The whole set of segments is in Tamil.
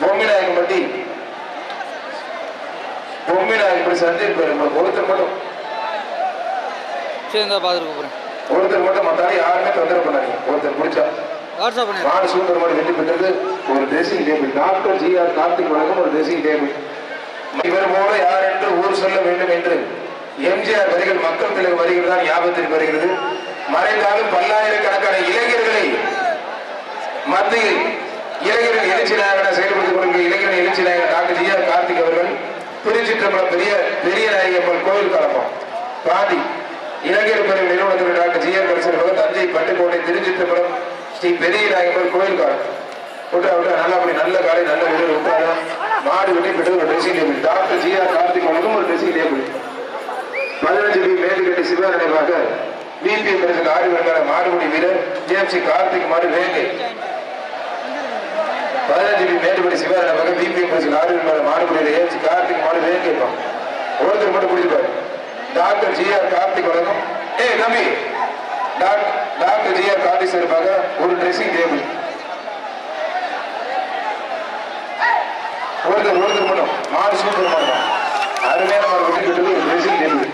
பொம்மிநாயகம்பட்டி சந்தீப் ஒருத்தர் மட்டும் ஒருத்தர் மட்டும் மத்தாலும் யாருமே தொந்தரவு பண்ணாதீங்க. ஒருத்தர் பிடிச்சா மாடு சூப்பர் மாடு வெற்றி பெற்றது. ஒரு dressing table doctor GR Karthik வழங்கும் ஒரு ட்ரெஸ்ஸிங் டேபிள். இவர் போல யார் என்று ஊர் சொல்ல வேண்டும் என்று எம்ஜிஆர் வரிகள் மக்கள் தலைவர் வரிகள் தான் ஞாபகத்திற்கு வருகிறது. மறைந்தாலும் பல்லாயிரக்கணக்கான இளைஞர்களை மத்தியில் இளைஞர்கள் எழுச்சி நாயகன செயல்படுத்திக் கொண்டிருக்கிற இளைஞர்கள் எழுச்சி நாயகன் டாக்டர் ஜிஆர் கார்த்திக் அவர்கள் திருச்சிற்றம்பலம் பெரிய நாயகம்மன் கோயில் கலப்பம் பாதி இளைஞர் பிரிவு நிறுவனத்தில் டாக்டர் ஜிஆர் கரிசன் தஞ்சை பட்டுக்கோட்டை திருச்சிற்றம்பலம் ஸ்ரீ பெரிய நாயகம்மன் கோயில் காலம் நல்லா அப்படி நல்ல காலை நல்ல வீரர் விட்டாங்க. மாடு வெட்டி பெற்று ஒரு dressing table doctor GR Karthik வழங்கும் ஒரு ட்ரெஸ்ஸிங் டேபிள். 15 பி மேலுக்கட்டி சிவா நினைவாக பிபிஎம் பரிசுக்கு ஆடி வருகிற மாடுபடி வீரர் ஜேஎம்சி கார்த்திக் மாடு வேங்கை. 15 பி மேலுக்கட்டி சிவா நினைவாக பிபிஎம் பரிசுக்கு ஆடி வருகிற மாடுபடி ஏஎம்சி கார்த்திக் மாடு வேங்கைப்பான். ஒருத்தர் மட்டும் பிடிச்சிப்பாரு. டாக்டர் ஜிஆர் கார்த்திக் வழங்கும் தம்பி டாக்டர் ஜிஆர் கார்த்திக் சார்பாக ஒரு ட்ரெஸ்ஸிங் டேபிள். ஒருத்தர் மட்டும் மாடு சூப்பர் மாடு அருமையான மாடு வெட்டி பெற்றது ஒரு ட்ரெஸ்ஸிங் டேபிள்.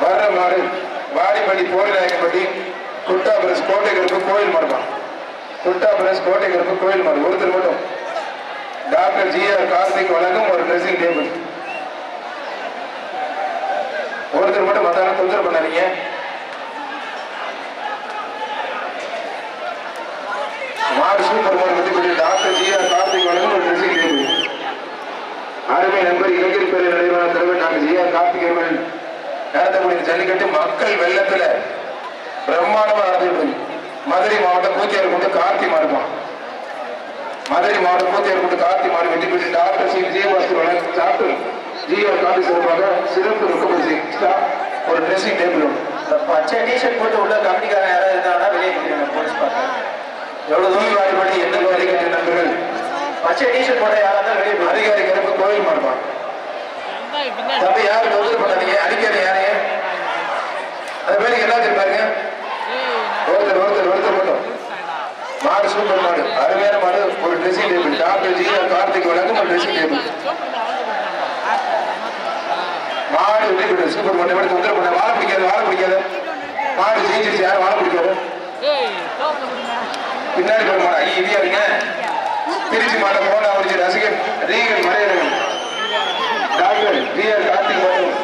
வர்ற மாடு வாடிப்பட்டி போலிநாயகம்பட்டி குட்டா பிரஸ் கோட்டை கருப்பு கோயில் மாடுதான். குட்டா பிரஸ் கோட்டை கருப்பு கோயில் மாடு. ஒருத்தர் மட்டும் டாக்டர் ஜிஆர் கார்த்திக் வழங்கும் ஒரு ட்ரெஸ்ஸிங் டேபிள். ஒருத்தர் மட்டும் மத்தான தொந்தரவு பண்ணாதீங்க. மாடு சூப்பர் மாடு வெற்றி டாக்டர் ஜிஆர் கார்த்திக் வழங்கும் ஒரு ட்ரெஸ்ஸிங் டேபிள். அருமை நண்பர் இளைஞர் பேரவை நிறுவன தலைவர் டாக்டர் ஜிஆர் கார்த்திக் அவர்கள் நடத்தக்கூடிய ஜல்லிக்கட்டு மக்கள் வெள்ளத்துல பிரம்மாண்டமா நடந்துட்டு மதுரை மாவட்டம் கூத்தியார் கொண்டு கார்த்தி மாடுமா. மதுரை மாவட்டம் கூத்தியார் கொண்டு கார்த்தி மாடு வெற்றி பெற்று doctor C Vijayabaskar doctor GR Karthik சார்பாக சிறப்பு ரொக்கப்பரிசு ஒரு ட்ரெஸ்ஸிங் டேபிள். பச்சை டிஷர்ட் போட்டு உள்ள கம்பெனிக்காரன் யாராவது இருந்தாங்கன்னா வெளியே போயிருக்காங்க போலீஸ் பார்க்க. எவ்வளவு தூரம் வாடிப்படி எந்த ஜல்லிக்கட்டு நண்பர்கள் பச்சை டிஷர்ட் போட்ட யாராவது வெளியே அதிகாரி கருப்பு கோயில் மாடுமா. தம்பி யாரும் தொந்தரவு பண்ணாதீங்க. அடிக்காத யாரையும் அது பேருக்கு என்ன பாருங்க. ஒருத்தர் மட்டும் மாடு சூப்பர் மாடு அருமையான மாடு ஒரு dressing table. Doctor GR Karthik வழங்கும் ஒரு ட்ரெஸ்ஸிங் டேபிள். மாடு வெட்டி சூப்பர் மாடு எப்படி தொந்தரவு பண்ண வாழை பிடிக்காது மாடு ஜெயிச்சிருச்சு. யாரும் வாழை பிடிக்காது பின்னாடி போட மாட்டா இந்தியா இருங்க. திருச்சி மாவட்டம் போனா முடிஞ்ச ரசிகர் ரீகன் மறையரகன் டாக்டர் ஜிஆர் கார்த்திக் மாடும்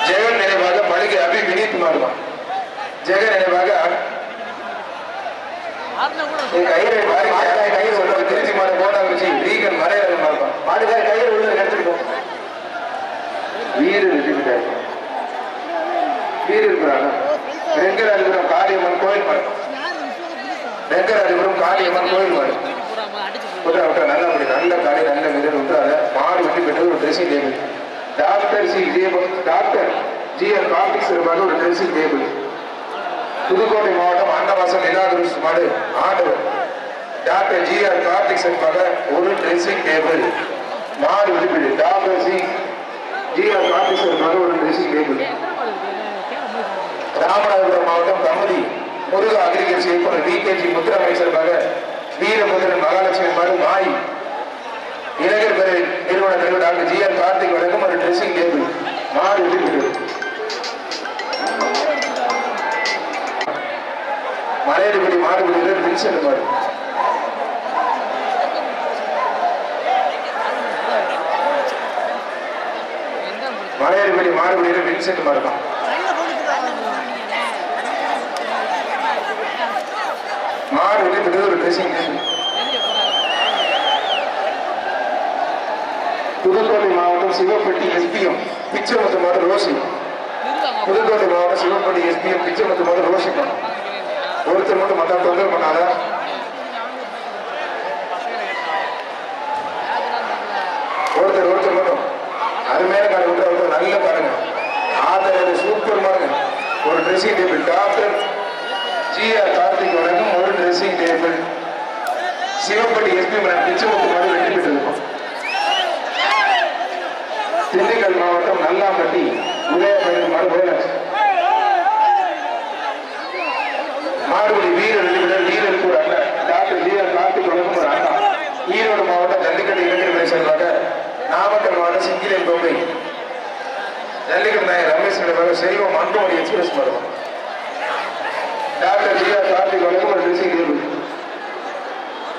ஜெகன் நினைவாக மளிகை அபி வினீத் மாடுவான். ஜெகன் நினைவாக கயிறு சொல்றது திருச்சி மாவட்டம் போனா வச்சு ரீகன் மறையரகன் மாடுவான். மாடுகார கயிறு உள்ள எடுத்துருக்கோம். வீடு வெட்டிவிட்டார். வீடு இருக்கிறாங்க. ரெங்கராஜபுரம் காளியம்மன் கோயில் மாடு. ரெங்கராஜபுரம் காளியம்மன் கோயில் மாடு விட்டா நல்ல காலை நல்ல வீரர் விட்டாத மாடு வெட்டி பெற்றது ஒரு dressing table. Doctor GR Karthik சார்பாக ஒரு ட்ரெஸ்ஸிங் டேபிள். புதுக்கோட்டை மாவட்டம் ஆண்டவாசல் நிலாகுருஸ் மாடு ஆண்டவர் டாக்டர் ஜிஆர் கார்த்திக் சார்பாக ஒரு ட்ரெஸ்ஸிங் டேபிள். மாடு வெட்டி டாக்டர் ஜிஆர் கார்த்திக் சார்பாக ஒரு ட்ரெஸ்ஸிங் டேபிள். ராமநாதபுரம் மாவட்டம் தம்பதி முருக அக்ரிகல்ச்சர் இயக்குனர் விகேஜி முத்துராமலை சார்பாக வீரபுத்திரன் மகாலட்சுமி மாடு மாய் இளைஞர் பேரவை நிறுவன தலைவர் டாக்டர் ஜிஆர் கார்த்திக் வழங்கும் ஒரு ட்ரெஸ்ஸிங் டேபிள். மாடு வெட்டி மலையடிப்படி மாடுபடி வீரர் வின்சென்ட் மாடு. மலையடிப்படி மாடுபடி வீரர் வின்சென்ட் மாடுதான். மாடு வெட்டி ஒரு ட்ரெஸ்ஸிங் டேபிள். புதுக்கோட்டை மாவட்டம் சிவப்பட்டி எஸ்பிஎம் பிச்சைமுத்து மாடு ரோசி. புதுக்கோட்டை மாவட்டம் சிவப்பட்டி எஸ்பிஎம் பிச்சைமுத்து மாடு ரோசிப்பா. ஒருத்தர் மட்டும் மற்ற தொந்தரவு பண்ணாத. ஒருத்தர் மட்டும் அருமையான காலை விட்டு நல்ல காடுங்க. ஆதரவு சூப்பர் மாடுங்க ஒரு dressing table. Doctor GR Karthik வழங்கும் ஒரு dressing table. Sivapatti SP Pichaimuthu மாடு வெற்றி பெற்றிருக்கும். திண்டுக்கல் மாவட்டம் நல்லாம்பட்டி உதயபேரன் மாடு மாடுபடி வீரர் வீரருக்கு ஒரு அண்ணன் டாக்டர் ஜிஆர் கார்த்திக் வழங்கும் ஒரு அண்ணா. ஈரோடு மாவட்டம் ஜல்லிக்கட்டு இளைஞர் சார்பாக நாமக்கல் மாவட்டம் சிங்கிலியன் கோப்பை ஜல்லிக்கட்டு நாயர் ரமேஷ் செல்வம் அன்புமணி எக்ஸ்பிரஸ் மாறும். டாக்டர் ஜிஆர் கார்த்திக் வழங்கும் ஒரு dressing table.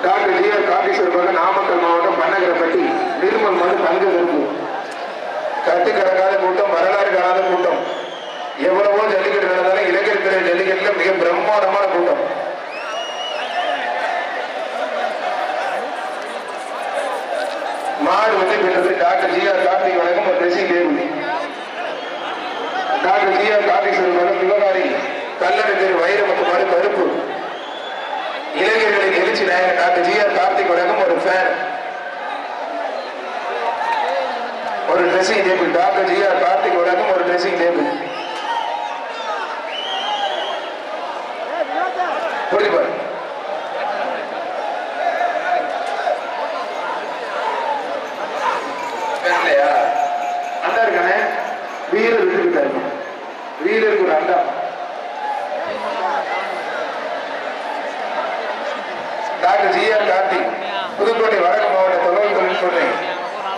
Doctor GR Karthik சார்பாக நாமக்கல் மாவட்டம் பண்ணகரப்பட்டி நிர்மல் மது தங்க கருப்பு. கட்டுக்கடக்காத கூட்டம், வரலாறு காணாத கூட்டம். எவ்வளவோ ஜல்லிக்கட்டு நடந்தாலும் இளைஞர் திரை ஜல்லிக்கட்டுல மிக பிரம்மாண்டமான கூட்டம். மாடு வெற்றி பெற்றது டாக்டர் ஜிஆர் கார்த்திக் வழங்கும் ஒரு dressing table. Doctor GR Karthik சார்பாக சிவகாரி கல்லறை தெரு வைரமுத்து மாடு கருப்பு. இளைஞர்களின் எழுச்சி நாயகர் டாக்டர் ஜிஆர் கார்த்திக் வழங்கும் ஒரு ஃபேன், ஒரு dressing table. Doctor GR Karthik வழங்கும் ஒரு ட்ரெஸ்ஸிங் டேபிள். புரியுது இல்லையா? அண்டா இருக்கானே வீரர் விட்டுக்கிட்டா இருக்கும். வீரருக்கு ஒரு அண்டா. டாக்டர் ஜிஆர் கார்த்திக் புதுக்கோட்டை வடக்கு மாவட்ட தகவல் தொழில்நுட்ப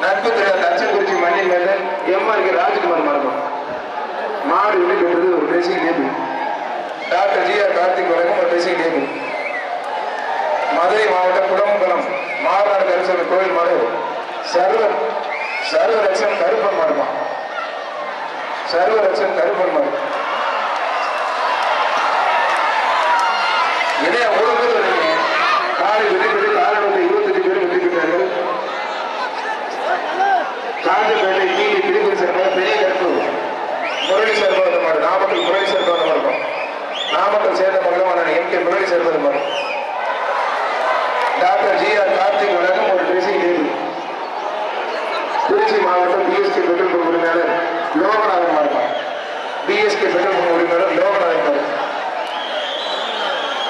நட்பு திரு தச்சங்குறிச்சி மண்ணின் மேதன் எம்ஆர்கே ராஜ்குமார் மரபம் மாடு வெற்றி பெற்றது ஒரு dressing table. Doctor GR Karthik வழங்கும் ஒரு ட்ரெஸ்ஸிங் டேபிள். மதுரை மாவட்டம் குடம்பலம் மாநாடு கருசல் கோயில் மாடு சர்வரட்சன் கருப்பன் மாடுமா. சர்வரட்சன் கருப்பன் மாடு இதைய ஒரு பேர் வருவீங்க. காலை வெற்றி பெற்று காலையில் 25 பேர் வெற்றி பெற்றார்கள். காஞ்சப்பேட்டை கீழே திருப்பதி சார்பாக பெரிய கருப்பு முரளி சார்பாக மாடு. நாமக்கல் முரளி சார்பாக இருக்கும். நாமக்கல் சேர்ந்த மகளமான எம்.கே. முரளி சார்பாக மாடு. டாக்டர் ஜிஆர் கார்த்திக் வழங்கும் ஒரு ட்ரெஸ்ஸிங் டேபிள். திருச்சி மாவட்டம் பிஎஸ்கே பெட்ரோல் பங்க் உரிமையாளர் லோகநாதன் மாறுபார். பிஎஸ்கே பெட்ரோல் பங்க் உரிமையாளர் லோகநாதன் மாறு.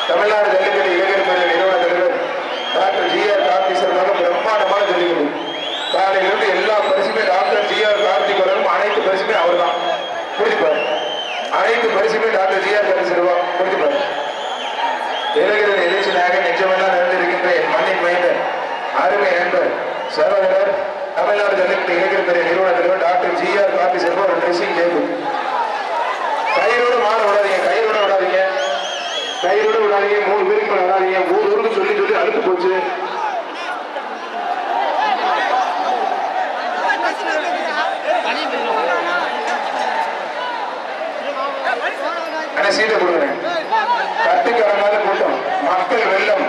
தமிழ்நாடு ஜல்லிக்கட்டு இளைஞர் பேரவை நிறுவன தலைவர் டாக்டர் ஜிஆர் கார்த்திக் சார்பாக பிரம்மாண்டமான ஜல்லிக்கட்டு. காலையிலிருந்து எல்லா பரிசுமே டாக்டர் ஜிஆர் கார்த்திக் வழங்கும் அனைத்து பரிசுமே அவர் தான். புரிஞ்சுப்பாரு. அனைத்து பரிசுமே டாக்டர் ஜிஆர் கார்த்திக் சார்பா. புரிஞ்சுப்பாரு. இளைஞரின் எழுச்சி நாயகன் நிச்சயமெல்லாம் நடந்திருக்கின்ற என் மண்ணின் மைந்தர் அருமை நண்பர் சகோதரர் தமிழ்நாடு ஜல்லிக்கட்டு இளைஞர் பேரவை நிறுவன தலைவர் டாக்டர் ஜிஆர் கார்த்திக் சார்பா ஒரு ட்ரெஸ்ஸிங் டேபிள். கயிறோடு மாற விடாதீங்க, கயிறோட விடாதீங்க, கயிறோட விடாதீங்க. 3 பேருக்கு விடாதீங்க. ஊருக்கு சொல்லி சொல்லி அழுத்து போச்சு. சீட்டை கொடுக்குறேன். கட்டுக்கடங்காத கூட்டம், மக்கள் வெள்ளம்.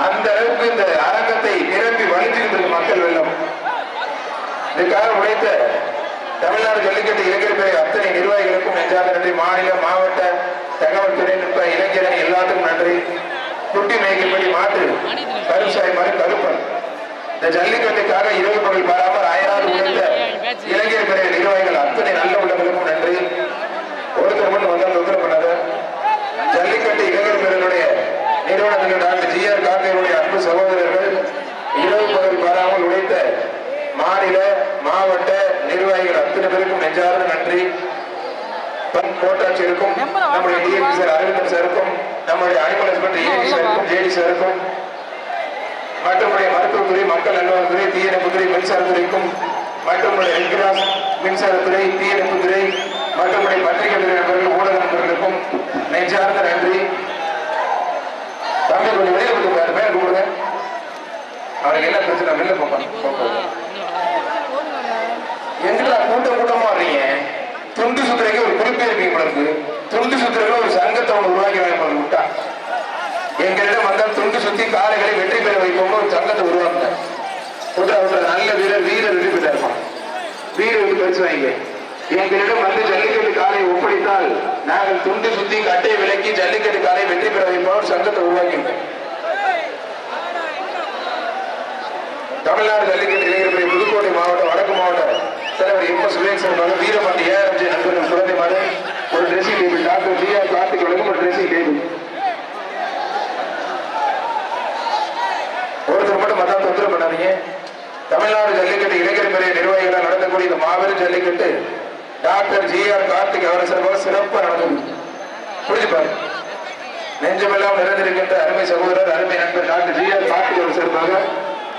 அந்த அளவுக்கு இந்த அரங்கத்தை நிரம்பி வழிஞ்சிட்டு இருக்கு மக்கள் வெள்ளம். இதுக்காக உழைத்த தமிழ்நாடு ஜல்லிக்கட்டு இளைஞர் பேரவை அத்தனை நிர்வாகிகளுக்கும் நெஞ்சார்ந்த நன்றி. மாநில மாவட்ட தகவல் தொழில்நுட்ப இளைஞரணி எல்லாத்துக்கும் நன்றி. குட்டி மேய்க்கப்படி மாற்று கருசாய் மாதிரி கருப்பன் இந்த ஜல்லிக்கட்டுக்காக இரவு பகல் பாராமல் அயராது உழைத்த இளைஞர் பேரவை நிர்வாகிகள் அத்தனை நல்ல உள்ளவர்களுக்கும் நன்றி. ஒருத்தர் மட்டும் வந்தால் தொந்தரவு பண்ணாத. ஜல்லிக்கட்டு இளைஞர் பேரவையுடைய நிறுவனத்தில் டாக்டர் ஜிஆர் கார்த்திகனுடைய அன்பு சகோதரர்கள் இரவு பகல் பாராமல் உழைத்த மாநில மாவட்ட நிர்வாகிகள் அத்தனை பேருக்கும் நெஞ்சார்ந்த நன்றி. கோட்டாட்சியருக்கும் நம்முடைய டிஎம்பி சார் அரவிந்தன் சாருக்கும் நம்முடைய அனிமல் ஹஸ்பண்டரி ஏடி சாருக்கும் ஜேடி சாருக்கும் மற்றும் மருத்துவத்துறை மக்கள் நல்வாழ்வுத்துறை தீயணைப்புத்துறை மின்சாரத்துறைக்கும் மற்றும் ரெட்கிராஸ் மின்சாரத்துறை தீயணைப்புத்துறை மற்றும் பத்திரிகை துறை நண்பர்கள் ஊடக நண்பர்களுக்கும் நெஞ்சார்ந்த நன்றி. தம்பி கொஞ்சம் வெளியே கொடுத்து பேர் கூடுங்க. அவருக்கு என்ன பிரச்சனை வெளில போப்பாங்க. எங்கடா கூட்டம் கூட்டமா வர்றீங்க? துண்டு சுத்துறைக்கு ஒரு குறிப்பே இருக்கீங்க. உங்களுக்கு துண்டு சுத்துறைக்கு ஒரு சங்கத்தை உருவாக்கி வாங்க விட்டா எங்களிடம் வந்தால் துண்டு சுத்தி காலைகளை வெற்றி பெற வைப்போம் ஒரு சங்கத்தை உருவாக்குங்க. நல்ல வீரர் வெற்றி பெற்றா இருப்பான். வீரருக்கு பரிசு வாங்க. எங்களிடம் வந்து ஜல்லிக்கட்டு காலை ஒப்படைத்தால் நாங்கள் துண்டு சுத்தி கட்டை விலக்கி ஜல்லிக்கட்டு காலை வெற்றி பெற வைப்போம் ஒரு சங்கத்தை உருவாக்கிங்க. தமிழ்நாடு ஜல்லிக்கட்டு இளைஞர் பேரவை புதுக்கோட்டை மாவட்டம் வடக்கு மாவட்ட தலைவர் எம்.எஸ். விவேக் வீரபாண்டி ஏஆர்ஜி நண்பர்கள் குழந்தை மாடு ஒரு dressing table. Doctor GR Karthik வழங்கும் ஒரு ட்ரெஸ்ஸிங் டேபிள். ஒருத்தர் மட்டும் மத்தால் தொந்தரவு பண்ணாதீங்க. தமிழ்நாடு ஜல்லிக்கட்டு இளைஞர் பெரிய நிர்வாகிகளால் நடத்தக்கூடிய இந்த மாபெரும் ஜல்லிக்கட்டு டாக்டர் ஜி.ஆர். கார்த்திக் அவர் சார்பாக சிறப்பாக நடந்தது. புரிஞ்சுப்பாரு. நெஞ்சமெல்லாம் நிறைந்திருக்கின்ற அருமை சகோதரர் அருமை நண்பர் டாக்டர் ஜி.ஆர். கார்த்திக் அவர் சார்பாக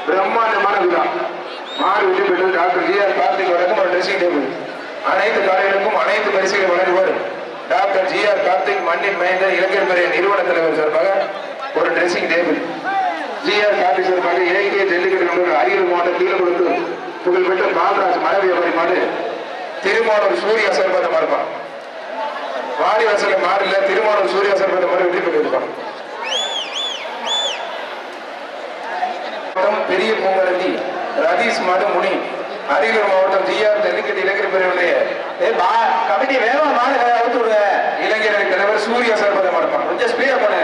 பிரம்மாண்டமான விழா. மாடு வெற்றி பெற்றது டாக்டர் ஜி.ஆர். கார்த்திக் வழங்கும் ஒரு ட்ரெஸ்ஸிங் டேபிள். அனைத்து காலைகளுக்கும் அனைத்து பரிசுகளை வழங்குவார் டாக்டர் ஜி.ஆர். கார்த்திக் மண்ணின் மைந்தர் இளைஞர் பெரிய நிறுவன தலைவர் சார்பாக ஒரு ட்ரெஸ்ஸிங் டேபிள். ஜி.ஆர். கார்த்திக் சார்பாக ஏகே ஜல்லிக்கட்டு நண்பர்கள் அரியலூர் மாவட்டம் கீழப்படுத்து புகழ்பெற்ற பாலராஜ் மர வியாபாரி மாடு திருமானூர் சூர்யா சார்பாக மாறுப்பான். வாடி வாசல மாறில திருமானூர் சூர்யா சார்பாக மாடு வெற்றி பெற்றிருப்பான். பெரிய பூங்கரதி ரதீஷ் மாடு முனி அரியலூர் மாவட்டம் ஜி.ஆர். ஜல்லிக்கட்டு இளைஞர் பிரிவுடைய கமிட்டி வேகமா மாடு இளைஞரணி தலைவர் சூர்யா சார்பாக மாறுப்பான். கொஞ்சம் ஸ்பீடா பண்ணு.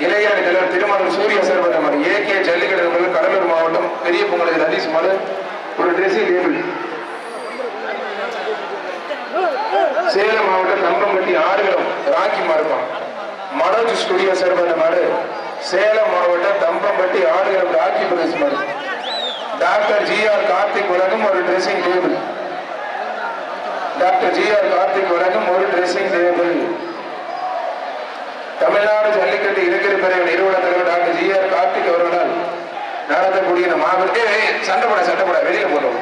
இளைஞரணி தலைவர் திருமானூர் சூர்யா சார்பாக மாடு ஏகே ஜல்லிக்கட்டு கடலூர் மாவட்டம் பெரிய பூங்கரதி ரதீஷ் மாடு ஒரு ட்ரெஸ்ஸிங் டேபிள். சேலம் மாவட்டம் தம்பம்பட்டி ஆடுகளம் ராக்கி மாறுப்பான். மனோஜ் ஸ்டுடியோ சார்பாக மாடு சேலம் மாவட்டம் தம்பம்பட்டி ஆடுகளம் ராக்கி பிரதேச மாடு டாக்டர் ஜி.ஆர். கார்த்திக் வழங்கும் ஒரு dressing table. Doctor G R. Karthik வழங்கும் ஒரு ட்ரெஸ்ஸிங் டேபிள். தமிழ்நாடு ஜல்லிக்கட்டு இளைஞர் பிரிவு நிறுவன தலைவர் டாக்டர் ஜி.ஆர். கார்த்திக் அவர்களால் நடத்தக்கூடிய மாபெரும் சண்டைப்பட வெளியில போட்டோம்.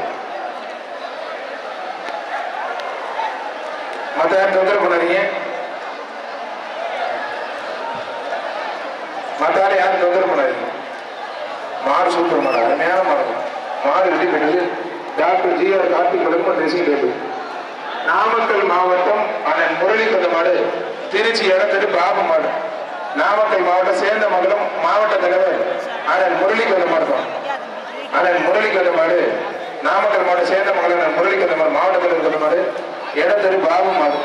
மற்ற யாரும் தொந்தரவு பண்ணாதீங்க. மற்ற யாரும் தொந்தரவு பண்ணாதீங்க. மாடு சூப்பர் மாடு அருமையான மாடு. மாடு வெற்றி பெற்றது டாக்டர் ஜி.ஆர். கார்த்திக் வழங்கும் ட்ரெஸ்ஸிங் டேபிள். நாமக்கல் மாவட்டம் அண்ணன் முரளி கொண்ட மாடு திருச்சி இடத்துக்கு பாபு மாடு. நாமக்கல் மாவட்டம் சேந்தமங்கலம் மாவட்ட தலைவர் அண்ணன் முரளி கொண்ட மாடு. அண்ணன் முரளி கொண்ட மாடு நாமக்கல் மாவட்டம் சேந்தமங்கலம் அண்ணன் முரளி கொண்ட மாடு மாவட்ட தலைவர் கொண்ட மாடு இடத்தரு பாபு மாடு.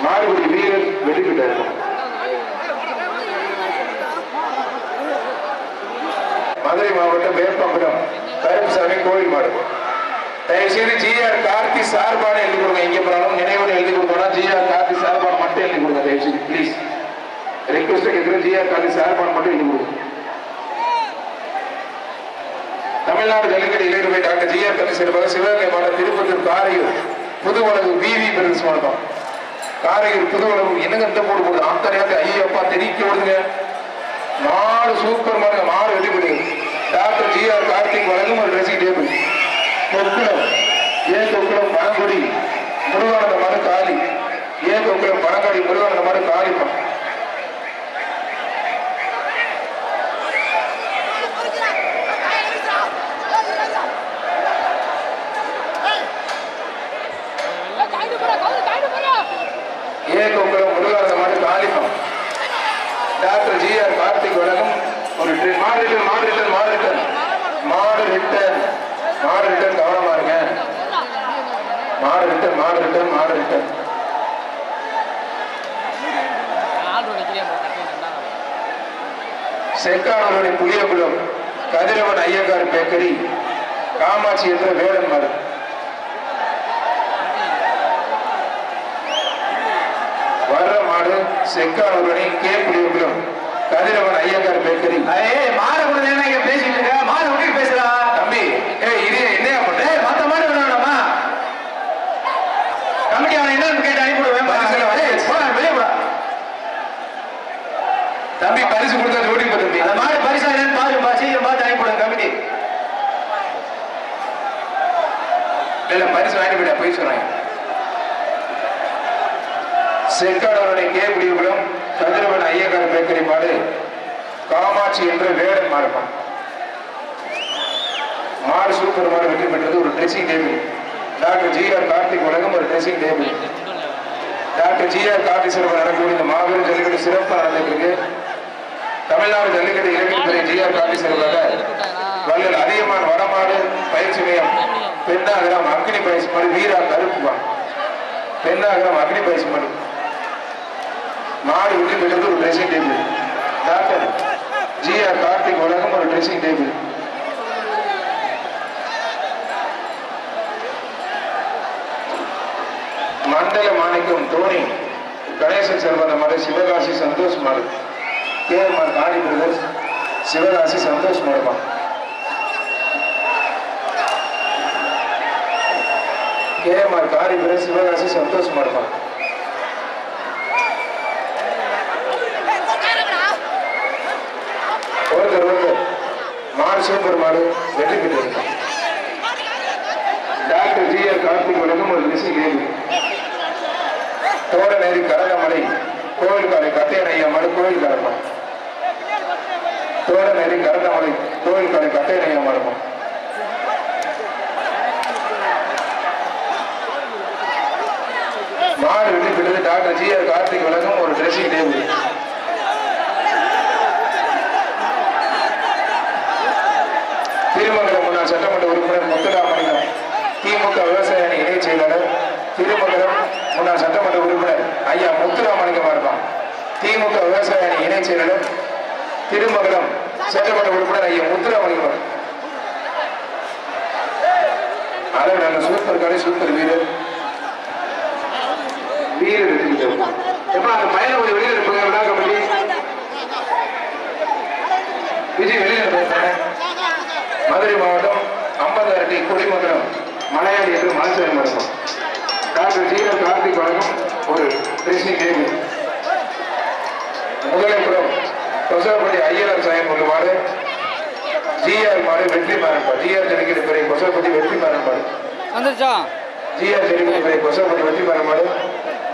மாடுபடி வீரர் வெற்றி பெற்றார். மதுரை மாவட்டம் வேப்பங்குளம் கருப்புசாமி கோவில் மாடு. தயவுசெய்து ஜி.ஆர். கார்த்திக் சார்பான எழுதி கொடுங்க. எங்க போனாலும் நினைவுடன் எழுதி கொடுத்தோம்னா ஜி.ஆர். கார்த்திக் சார்பான மட்டும் எழுதி கொடுங்க. தயவுசெய்து பிளீஸ் ரெக்வஸ்ட் கேட்கிறேன். ஜி.ஆர். கார்த்திக் சார்பான மட்டும் எழுதி கொடுங்க. தமிழ்நாடு ஜல்லிக்கட்டு இளைஞர் டாக்டர் ஜி.ஆர். கார்த்திக் சார்பாக சிவகங்கை மாவட்டம் திருப்பத்தூர் காரையூர் புது உலகு விவி பிரதேச மாவட்டம் காரையூர் புது உலகு என்னங்க இந்த போடு போடுது ஆத்தரையாக்கு ஐயப்பா தெரிவிக்க விடுங்க. மாடு சூப்பர் மாடு. மாடு வெற்றி பெறுது டாக்டர் ஜி.ஆர். கார்த்திக் வழங்கும் ஒரு ட்ரெஸ்ஸிங் டேபிள். தொக்குளம் தொக்குளம் பணங்குடி முருகானந்த மாடு காலி தொக்குளம் பணங்காடி முருகானந்த மாடு காலிப்பா. தொக்குளம் முருகானந்த மாடு காலிப்பா. Doctor G R. கார்த்திக் வழங்கும் ஒரு மாடு ரிட்டர்ன் கவனமா இருங்க. மாடு ரிட்டர்ன் செக்கானூருடைய புளியகுளம் கதிரவன் ஐயங்கார் பேக்கரி காமாட்சி என்ற வேடன் மாடு. வர்ற மாடு செக்கானூருடைய கே புளியகுளம் கதிரவன் ஐயங்கார் பேக்கரி. மாடு பேசிட்டு இருக்க மாடு ஒன்றுக்கு பேசுறா தம்பி. என்னையா பண்ற மத்த மாடு வேணாமா கமிட்டி அவன் என்ன கேட்டு அனுப்பிடுவேன். வெளியே போடா தம்பி. பரிசு கொடுத்தா ஜோடி தம்பி. அந்த மாடு பரிசா என்னன்னு பாருப்பா. சீக்கிரம் பார்த்து அனுப்பிடுங்க கமிட்டி. இல்ல பரிசு வாங்கி போயிட்டா போய் சொல்றாங்க. செக்கானூருடைய கே புளியகுளம் கதிரவன் ஐயங்கார் பேக்கரி மாடு காமாட்சி என்ற வேடன் மாடுப்பான். மாடு சூப்பர் மாடு வெற்றி பெற்றது ஒரு dressing table. Doctor G R. Karthik வழங்கும் ஒரு dressing table. Doctor G R. Karthik சிறப்பு நடக்கக்கூடிய இந்த மாபெரும் ஜல்லிக்கட்டு சிறப்பாக நடந்திருக்கு. தமிழ்நாடு ஜல்லிக்கட்டு இளைஞர் துறை ஜி.ஆர். கார்த்திக் சிறப்பாக வள்ளல் அதிகமான வடமாடு பயிற்சி மையம் பெண்ணாகரம் அக்னி பயிற்சி மாடு வீரா கருப்புவான். பெண்ணாகரம் அக்னி பயிற்சி மாடு மாடு வெற்றி பெற்றது ஒரு dressing table. Doctor G R. Karthik வழங்கும் ஒரு ட்ரெஸ்ஸிங் டேபிள். மண்டல மாணிக்கம் தோனி கணேசன் செல்வந்த மாடு சிவகாசி சந்தோஷ் மாடு. கேஆர் காணி பிரதர்ஸ் சிவகாசி சந்தோஷ் மாடுப்பான். கேஎம்ஆர் காரிபுரம் சிவகாசி சந்தோஷமா இருப்பான். ஒருத்தர் மாடு சூப்பர் மாடு வெற்றி பெற்றிருக்கான். டாக்டர் ஜிஆர் கார்த்திக் வழங்கும் ஒரு மிஷின் கேள்வி. தோடநேரி கரகமலை கோவில் காலை கட்டையன் ஐயா மாடு கோவில் காலப்பான். தோடநேரி கரகமலை கோவில் காலை கட்டையன் ஐயா மாடுப்பான். மாடு வெற்றி பெற்றது. டாக்டர் ஜிஆர் கார்த்திக் வழங்கும் ஒரு ட்ரெஸ்ஸிங் டேபிள். திருமங்கலம் முன்னாள் சட்டமன்ற உறுப்பினர் முத்துராமலிங்கம் திமுக விவசாய அணி இணை செயலாளர். திருமங்கலம் முன்னாள் சட்டமன்ற உறுப்பினர் ஐயா முத்துராமலிங்கமா இருப்பான். திமுக விவசாய அணி இணை செயலாளர். திருமங்கலம் சட்டமன்ற உறுப்பினர் ஐயா முத்துராமலிங்கம். அளவு நல்ல சூப்பர் கடை சூப்பர் வீரர் எப்ப அந்த பையனை கொஞ்சம் வெளியில் இருப்பாங்க. விழா கமிட்டி விஜய் வெளியில் இருப்பாங்க. மதுரை மாவட்டம் அம்பதாரட்டி குடிமங்கலம் மலையாளி என்று மனசாயம் இருக்கும். டாக்டர் ஜிஆர் கார்த்திக் வழங்கும் ஒரு ட்ரெஸ்ஸிங் டேபிள். முதலைப்புறம் கொசவப்பட்டி ஐயனார் சாயம் உள்ள மாடு ஜிஆர் மாடு வெற்றி மாறன்பாடு. ஜிஆர் ஜெனிக்கிற பெரிய கொசவப்பட்டி வெற்றி மாறன்பாடு வந்துருச்சா? ஜிஆர் ஜெனிக்கிற பெரிய கொசவப்பட்டி வெற்றி மாறன்பாடு.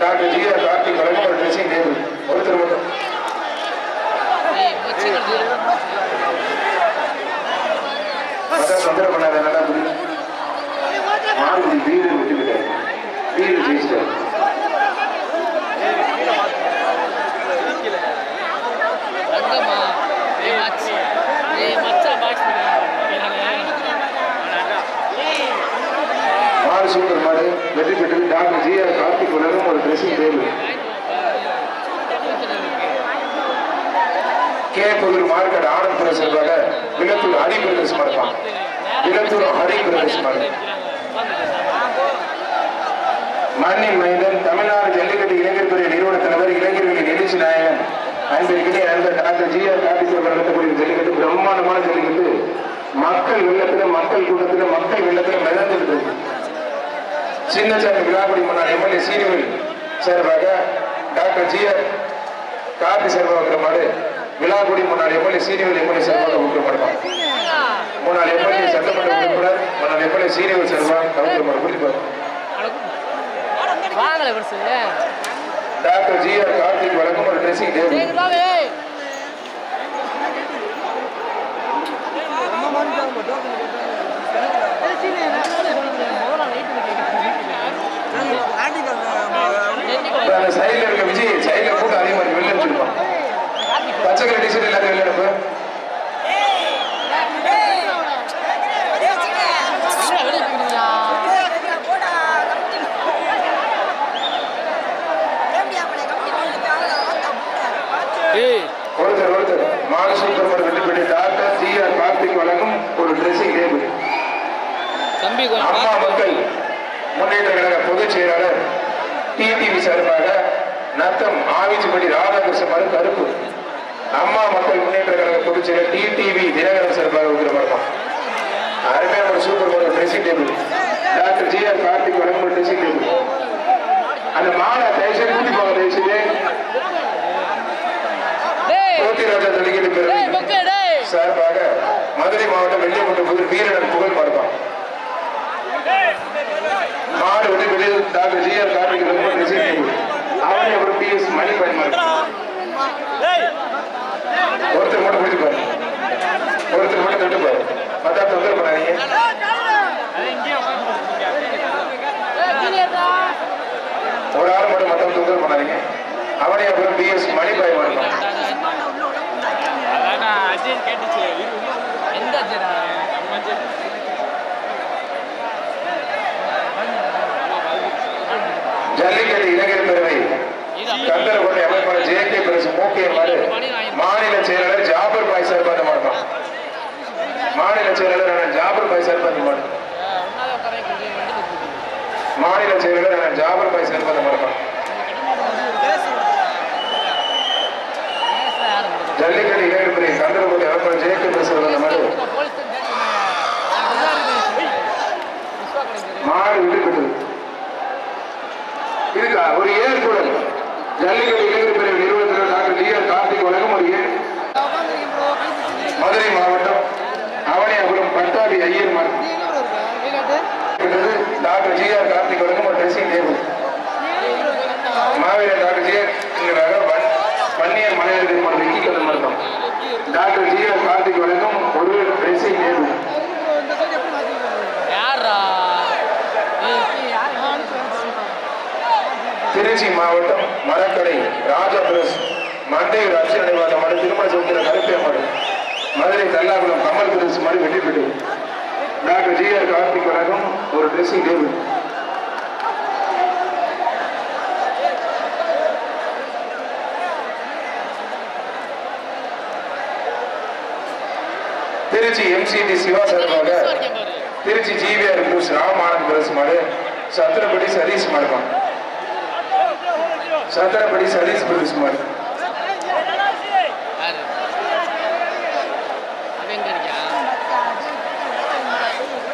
டாக்டர் ஜிஆர் கார்த்திக் வழங்கும் ஒரு ட்ரெஸ்ஸிங் டேபிள். ஒருத்தர் மட்டும் தொந்தரவு பண்ணாத. நல்லா புரியும். மாறுபடி வீடு விட்டு விட்டாரு. வீடு ஜெயிச்சிட்டாரு. மாடு சூப்பர் மாடு வெற்றி பெற்றது. டாக்டர் ஜிஆர் கார்த்திக் வழங்கும் ஒரு ட்ரெஸ்ஸிங் டேபிள். கேப்பூர் மார்க்கெட் ஆனந்த் பிரதேசமாக விலத்தூர் ஹரி பிரதேசமா இருப்பான். விலத்தூர் ஹரி பிரதேசமா மண்ணின் மைந்தன் தமிழ்நாடு ஜல்லிக்கட்டு இளைஞர் துறை நிறுவன தலைவர் இளைஞர்களின் எழுச்சி நாயகன் அன்பிற்கிடையே நண்பர் டாக்டர் ஜிஆர் கார்த்திக் நடத்தக்கூடிய ஜல்லிக்கட்டு பிரம்மாண்டமான ஜல்லிக்கட்டு மக்கள் வெள்ளத்துல மக்கள் கூட்டத்துல மக்கள் வெள்ளத்துல மிதந்துட்டு சின்னசாமி விழாக்குடி முன்னாள் எம்எல்ஏ சீனிவேல் சார்பாக டாக்டர் ஜிஆர் கார்த்திக் சார்பாக மாடு விழாக்குடி முன்னாள் எம்எல்ஏ சீனிவேல் எம்எல்ஏ சார்பாக ஊக்கப்படுவார். முன்னாள் எம்எல்ஏ சட்டமன்ற உறுப்பினர் முன்னாள் எம்எல்ஏ சீனிவேல் சார்பாக கவுண்டர் குறிப்பார். டாக்டர் ஜிஆர் கார்த்திக் வழங்கும் ஒரு ட்ரெஸ்ஸிங் டேபிள். சைட்ல இருக்க விஜய் சைட்ல போட்டு அதே மாதிரி வெளில வச்சிருப்பான். பச்சை கலர் டிஷர்ட் எல்லாரும் வெளில அனுப்பு. ஒருத்தர் மாடு சூப்பர் வெற்றி பெற்று டாக்டர் ஜிஆர் கார்த்திக் வழங்கும் ஒரு ட்ரெஸ்ஸிங் டேபிள். அம்மா மக்கள் முன்னேற்ற கழக பொதுச் செயலாளர் டிடிவி சார்பாக நத்தம் ஆவிச்சிப்பட்டி ராதாகிருஷ்ணன் கருப்பு. அம்மா மக்கள் முன்னேற்ற கழக பொதுச் செயலர் டிடிவி தினகரன் சார்பாக உத்தரவாதம். அருமையான ஒரு சூப்பர் ஒரு dressing table. Doctor GR Karthik வழங்கும் ஒரு ட்ரெஸ்ஸிங் டேபிள். அந்த மாலை தயவுசெய்து கூட்டி போங்க. தயவுசெய்து கோத்திராஜா ஜல்லிக்கட்டு சார்பாக மதுரை மாவட்டம் வெள்ளியங்குண்டு புதூர் வீரன் புகழ் பார்ப்பான். மாடு வெற்றி பெற்று டாக்டர் ஜிஆர் கார்த்திக் அவனை ஒரு பிஎஸ் மணி பயன்பாடு. ஒருத்தர் மட்டும் பிடிச்சுப்பாரு. ஒருத்தர் மட்டும் தட்டுப்பாரு. மற்ற தொந்தரவு பண்ணாதீங்க. ஒரு ஆள் மட்டும் மற்றவங்க தொந்தரவு பண்ணாதீங்க. அவனே அப்புறம் பிஎஸ் மணி பயன்பாடு. ஜல்லிக்கட்டு இளைஞர் பேரவை கந்தரகோட்டை அமைப்பாளர் ஜே.கே. பிரசு மூக்கே மாநில செயலாளர் ஜாபர் பாய் சார்பாக மாட்டான். மாநில செயலாளர் ஜாபர் பாய் சார்பாக மாட்டான். மாநில செயலாளர் ஜாபர் பாய் சார்பாக மாட்டான். ஜல்லிக்கட்டு இளைஞர் பேரவை கந்தரகோட்டை அமைப்பாளர் ஜே.கே. பிரசு மாடு விடுபட்டது. இருக்கா ஒரு ஏற்குழல் ஜல்லிக்கட்டு இளைஞர் பிரிவு நிறுவனத்தில் டாக்டர் ஜி.ஆர். கார்த்திக் வழங்கும் ஒரு மதுரை மாவட்டம் அவனியாபுரம் பட்டாபி ஐயர் டாக்டர் ஜி.ஆர். கார்த்திக் வழங்கும் ஒரு ட்ரெஸ்ஸிங் டேபிள் மாவீரர் டாக்டர் ஜி.ஆர். பன்னியர் மலையாள திருமணம் வெற்றிக்கடன் மருத்துவம் டாக்டர் ஜி.ஆர். கார்த்திக் வழங்கும் ஒரு ட்ரெஸ்ஸிங் டேபிள் திருச்சி மாவட்டம் மரக்கடை ராஜபிரஸ் மண்டையூர் அர்ச்சனை நினைவாத மாடு திருமண சௌக்கிர கருப்பே மாடு மதுரை தல்லாகுளம் கமல் பிரஸ் மாடு வெற்றி பெற்று டாக்டர் ஜி.ஆர். கார்த்திக் வழங்கும் ஒரு dressing table Trichy MCD Siva சார்பாக Trichy GVR Cruz Ramanand press மாடு சத்திரப்படி சதீஷ் மாடுப்பான் சத்திரப்படி சதீஷ் பிரஸ் மாடு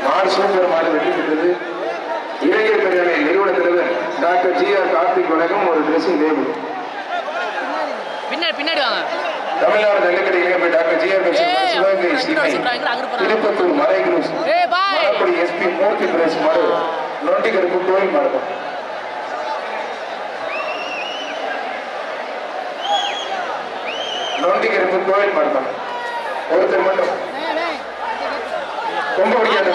மாடு சூப்பர் மாடு வெற்றி பெற்றது இளைஞர் பெரியாரை நிறுவன தலைவர் டாக்டர் ஜி.ஆர். கார்த்திக் வழங்கும் ஒரு ட்ரெஸ்ஸிங் டேபிள் பின்னாடி வாங்க தமிழ்நாடு ஜல்லிக்கட்டு இளைஞர் டாக்டர் ஜி.ஆர். சிவகங்கை சீமை திருப்பத்தூர் மறை குரூஸ் மரப்படி எஸ்பி மூர்த்தி பிரஸ் மாடு நொண்டிக்கருக்கு கோயில் மாடு நொண்டிக்கருக்கு கோயில் மாடு ஒருத்தர் மட்டும் ரொம்ப பிடிக்காத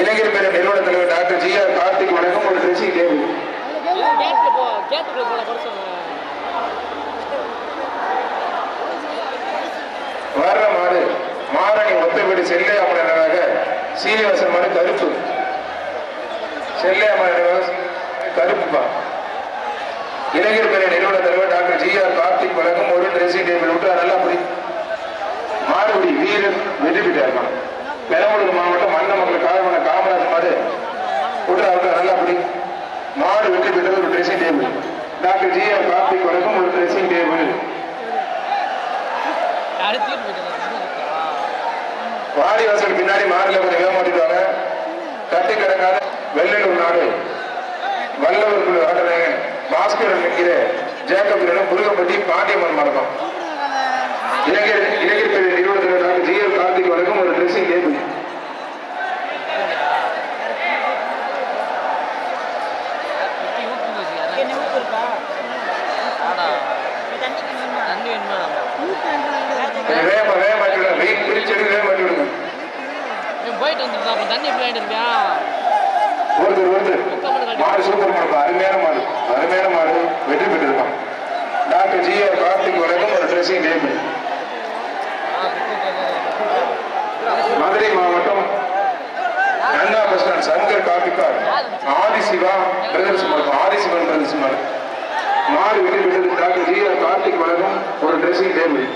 இளைஞர் பேர நிறுவன தலைவர் டாக்டர் ஜி.ஆர். கார்த்திக் வழங்கும் ஒரு ட்ரெஸ்ஸிங் டேபிள் வர்ற மாடு மாரணி ஒத்தவீடு செல்லையாமனாக சீனிவாசன் மாடு கருப்பு செல்லையாமனாக கருப்புப்பா இளைஞர் பேர நிறுவன தலைவர் டாக்டர் ஜி.ஆர். கார்த்திக் வழங்கும் ஒரு ட்ரெஸ்ஸிங் டேபிள் விட்டு நல்லா அப்படி மாடுபடி வீரர் வெற்றி பெற்றார் பெரம்பலூர் மாவட்டம் மன்னமங்கல காரமண காமராஜ் மாடு விட்டு நல்லா அப்படி மாடு வெற்றி பெற்றது ஒரு dressing table doctor G R. Karthik வழங்கும் ஒரு ட்ரெஸ்ஸிங் டேபிள் வாடிவாசல் பின்னாடி மாடுல கொஞ்சம் வேகமாட்டிடுவாங்க கட்டி கிடக்காத வெள்ளலூர் நாடு வல்லவர் குழு ஆட்டநாயகன் பாஸ்கரன் என்கிற ஜேக்கப் முருகப்பட்டி பாண்டியம்மன் மரபம் இளைஞர் பிரிவு நிறுவனத்தில் டாக்டர் ஜி.ஆர். கார்த்திக் வழங்கும் ஒரு ட்ரெஸ்ஸிங் டேபிள் மாடு சூப்பர் மாடு அருமையான மாடு வெற்றி பெற்றிருப்பான் டாக்டர் ஜி.ஆர். கார்த்திக் வழங்கும் ஒரு ட்ரெஸ்ஸிங் டேபிள் மதுரை மாவட்டம் அண்ணா பஸ் ஸ்டாண்ட் சங்கர் காப்பிக்கார் ஆதிசிவா பிரதர்ஸ் ஆதிசிவன் பிரதர்ஸ் மாடு வெற்றி பெற்றது டாக்டர் ஜி.ஆர். கார்த்திக் வழங்கும் ஒரு ட்ரெஸ்ஸிங் டேபிள்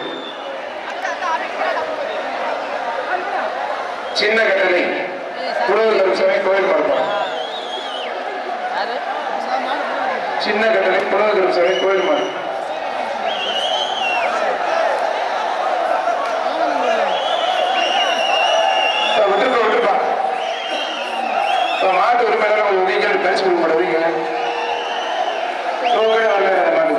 சின்ன கட்டளை புலவர் சாமி கோயில் பார்ப்பான் சின்ன கட்டளை புலவர் சாமி கோயில் மாடு விட்டுருப்பா மாட்டு உரிமையாளர் கொஞ்சம் உதவி பரிசு கொடுக்க மாட்டேங்க மாடு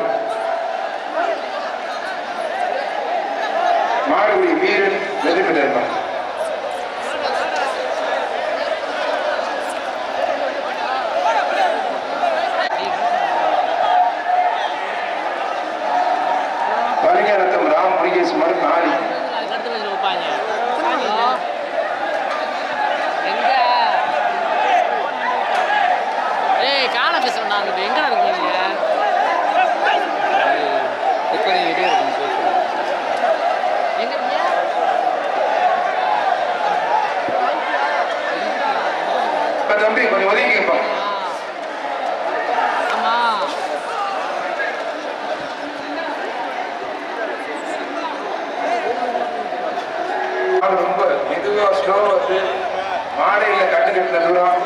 மாடுபடி வீரன் வெற்றி பெற்றிருப்பான் பரிஞானத்தம் ராம் முருகேஷ் மடு நாடி தம்பி கொஞ்சம் ஒதுக்கிப்பா ரொம்ப மெதுவா ஸ்லோ வந்து மாடையில கட்டுக்கட்டுல தூரம்